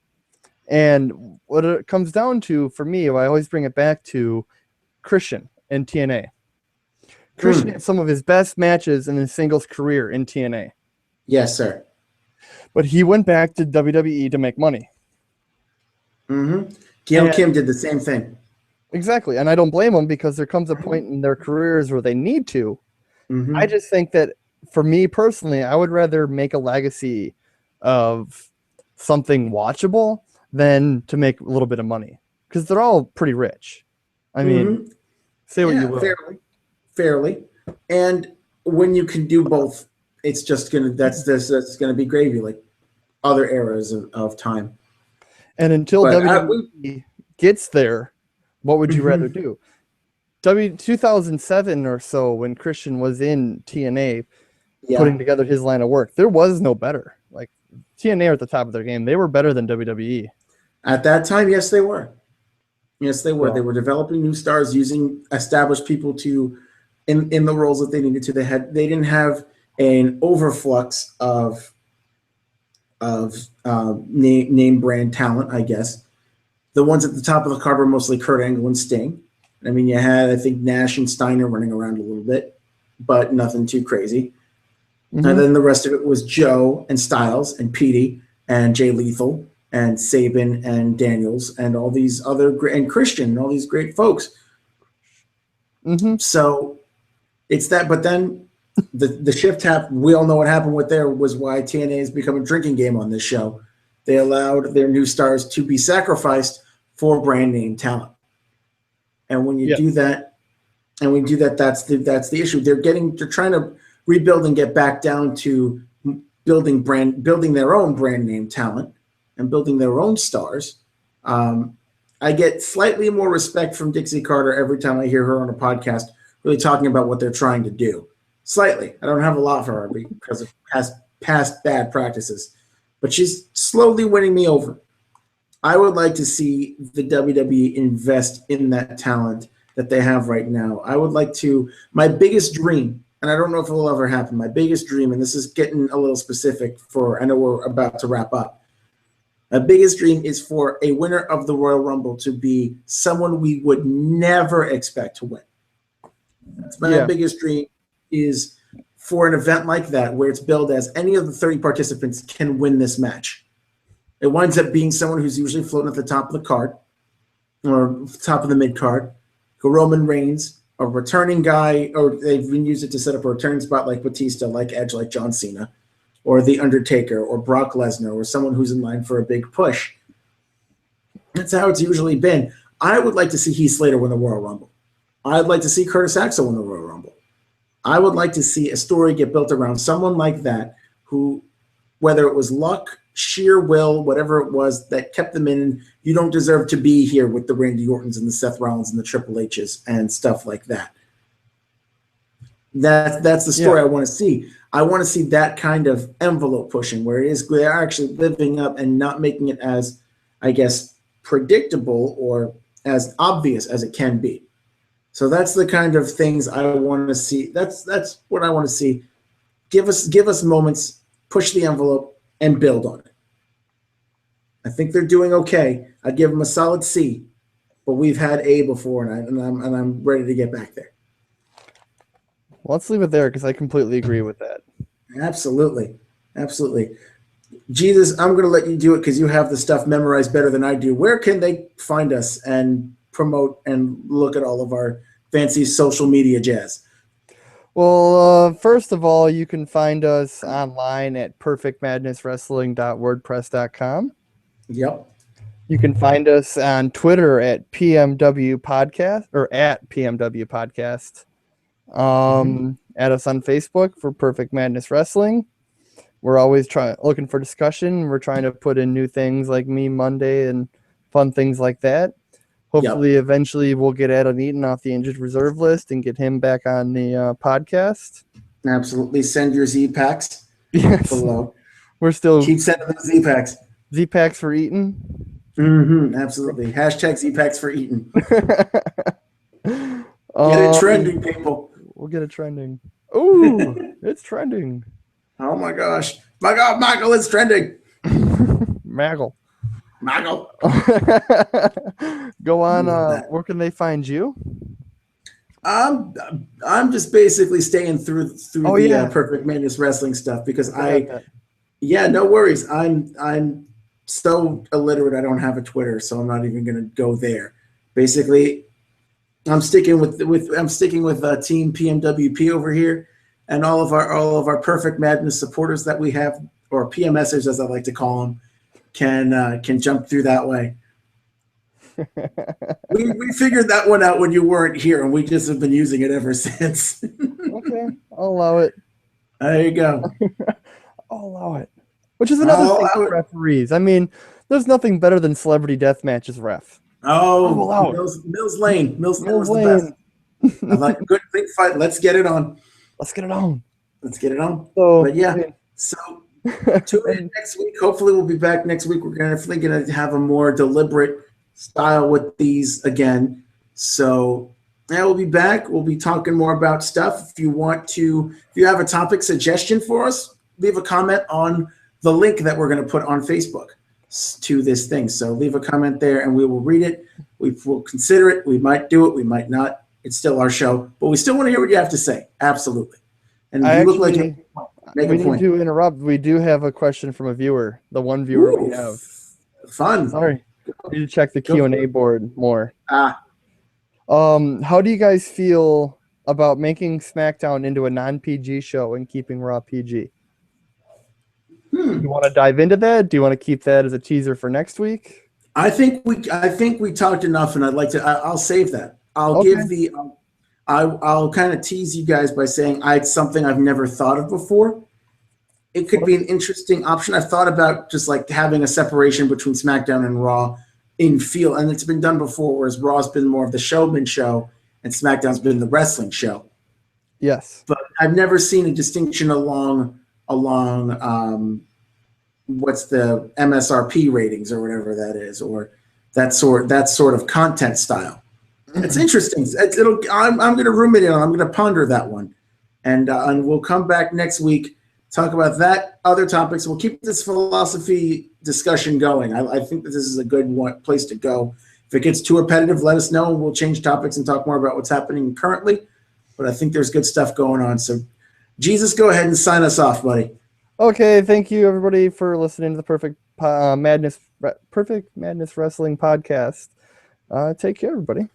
Speaker 2: And what it comes down to, for me, I always bring it back to Christian in TNA. Christian had some of his best matches in his singles career in TNA.
Speaker 1: Yes, sir.
Speaker 2: But he went back to WWE to make money.
Speaker 1: Gail Kim did the same thing.
Speaker 2: Exactly. And I don't blame them, because there comes a point in their careers where they need to. I just think that for me personally, I would rather make a legacy of something watchable than to make a little bit of money, because they're all pretty rich. I mean, say what you will.
Speaker 1: Fairly. And when you can do both, it's just that's gonna be gravy, like other eras of time.
Speaker 2: And until WWE gets there, what would you rather do? 2007 or so, when Christian was in TNA putting together his line of work, there was no better. Like, TNA are at the top of their game. They were better than WWE.
Speaker 1: At that time, yes, they were. Yes, they were. Well, they were developing new stars, using established people in the roles that they needed to. They didn't have an overflux of name brand talent, I guess. The ones at the top of the card were mostly Kurt Angle and Sting. I mean, you had, I think, Nash and Steiner running around a little bit, but nothing too crazy. And then the rest of it was Joe and Styles and Petey and Jay Lethal and Sabin and Daniels and all these other and Christian and all these great folks. So it's that, but then the shift happened. We all know what happened with there was why TNA has become a drinking game on this show. They allowed their new stars to be sacrificed for brand name talent. And when you do that, that's the issue. They're trying to rebuild and get back down to building their own brand name talent and building their own stars. I get slightly more respect from Dixie Carter every time I hear her on a podcast really talking about what they're trying to do. Slightly. I don't have a lot for her because of past bad practices. But she's slowly winning me over. I would like to see the WWE invest in that talent that they have right now. I would like to, my biggest dream, and I don't know if it will ever happen, my biggest dream, and this is getting a little specific I know we're about to wrap up. My biggest dream is for a winner of the Royal Rumble to be someone we would never expect to win. That's my biggest dream, is for an event like that where it's billed as any of the 30 participants can win this match. It winds up being someone who's usually floating at the top of the card or top of the mid card. Roman Reigns, a returning guy, or they've even used it to set up a returning spot like Batista, like Edge, like John Cena, or The Undertaker, or Brock Lesnar, or someone who's in line for a big push. That's how it's usually been. I would like to see Heath Slater win the Royal Rumble. I'd like to see Curtis Axel win the Royal Rumble. I would like to see a story get built around someone like that who, whether it was luck, sheer will, whatever it was that kept them in, you don't deserve to be here with the Randy Ortons and the Seth Rollins and the Triple H's and stuff like that. That's the story I want to see. I want to see that kind of envelope pushing where they're actually living up and not making it as, I guess, predictable or as obvious as it can be. So that's the kind of things I want to see. That's what I want to see. Give us moments, push the envelope, and build on it. I think they're doing okay. I'd give them a solid C, but we've had A before, and I'm ready to get back there.
Speaker 2: Well, let's leave it there because I completely agree with that.
Speaker 1: Absolutely. Jesus, I'm going to let you do it because you have the stuff memorized better than I do. Where can they find us and promote and look at all of our fancy social media jazz?
Speaker 2: Well, first of all, you can find us online at perfectmadnesswrestling.wordpress.com.
Speaker 1: Yep.
Speaker 2: You can find us on Twitter at PMW Podcast or at PMW Podcast. Add us on Facebook for Perfect Madness Wrestling. We're always looking for discussion. We're trying to put in new things like Meme Monday and fun things like that. Hopefully, eventually, we'll get Adam Eaton off the injured reserve list and get him back on the podcast.
Speaker 1: Absolutely. Send your Z-Packs below.
Speaker 2: We're still...
Speaker 1: Keep sending those Z-Packs.
Speaker 2: Z-Packs for Eaton?
Speaker 1: Absolutely. Hashtag Z-Packs for Eaton. Get it trending, people.
Speaker 2: We'll get it trending. Ooh, it's trending.
Speaker 1: Oh, my gosh. My God, Michael, it's trending.
Speaker 2: Maggle. Go on. Where can they find you?
Speaker 1: I'm just basically staying through the Perfect Madness Wrestling stuff because no worries. I'm so illiterate I don't have a Twitter, so I'm not even going to go there. Basically, I'm sticking with Team PMWP over here, and all of our Perfect Madness supporters that we have, or PMSers as I like to call them, can jump through that way. we figured that one out when you weren't here, and we just have been using it ever since.
Speaker 2: Okay, I'll allow it.
Speaker 1: There you go.
Speaker 2: I'll allow it. Which is another thing for referees. I mean, there's nothing better than celebrity deathmatch as ref.
Speaker 1: Oh, Mills Lane. Mills Lane was the best. I like a good big fight. Let's get it on.
Speaker 2: Let's get it on.
Speaker 1: Let's get it on.
Speaker 2: So,
Speaker 1: but yeah, so tune in next week. Hopefully, we'll be back next week. We're definitely going to have a more deliberate style with these again. So yeah, we'll be back. We'll be talking more about stuff. If you have a topic suggestion for us, leave a comment on the link that we're going to put on Facebook to this thing. So leave a comment there and we will read it. We will consider it. We might do it. We might not. It's still our show, but we still want to hear what you have to say. Absolutely. And you look like you make a point.
Speaker 2: We need to interrupt. We do have a question from a viewer. The one viewer we have.
Speaker 1: Fun.
Speaker 2: Sorry. We need to check the Q&A board more.
Speaker 1: How
Speaker 2: do you guys feel about making SmackDown into a non-PG show and keeping Raw PG? You want to dive into that? Do you want to keep that as a teaser for next week?
Speaker 1: I think we talked enough, and I'd like to. I'll save that. I'll kind of tease you guys by saying it's something I've never thought of before. It could be an interesting option. I've thought about just like having a separation between SmackDown and Raw in feel, and it's been done before, whereas Raw's been more of the showman show and SmackDown's been the wrestling show.
Speaker 2: Yes.
Speaker 1: But I've never seen a distinction along what's the MSRP ratings or whatever that is, or that sort of content style. It's interesting. I'm going to ruminate on. I'm going to ponder that one, and we'll come back next week, talk about that, other topics. We'll keep this philosophy discussion going. I think that this is a good place to go. If it gets too repetitive, let us know. We'll change topics and talk more about what's happening currently. But I think there's good stuff going on. So, Jesus, go ahead and sign us off, buddy.
Speaker 2: Okay, thank you everybody for listening to the Perfect Madness Wrestling podcast. Take care, everybody.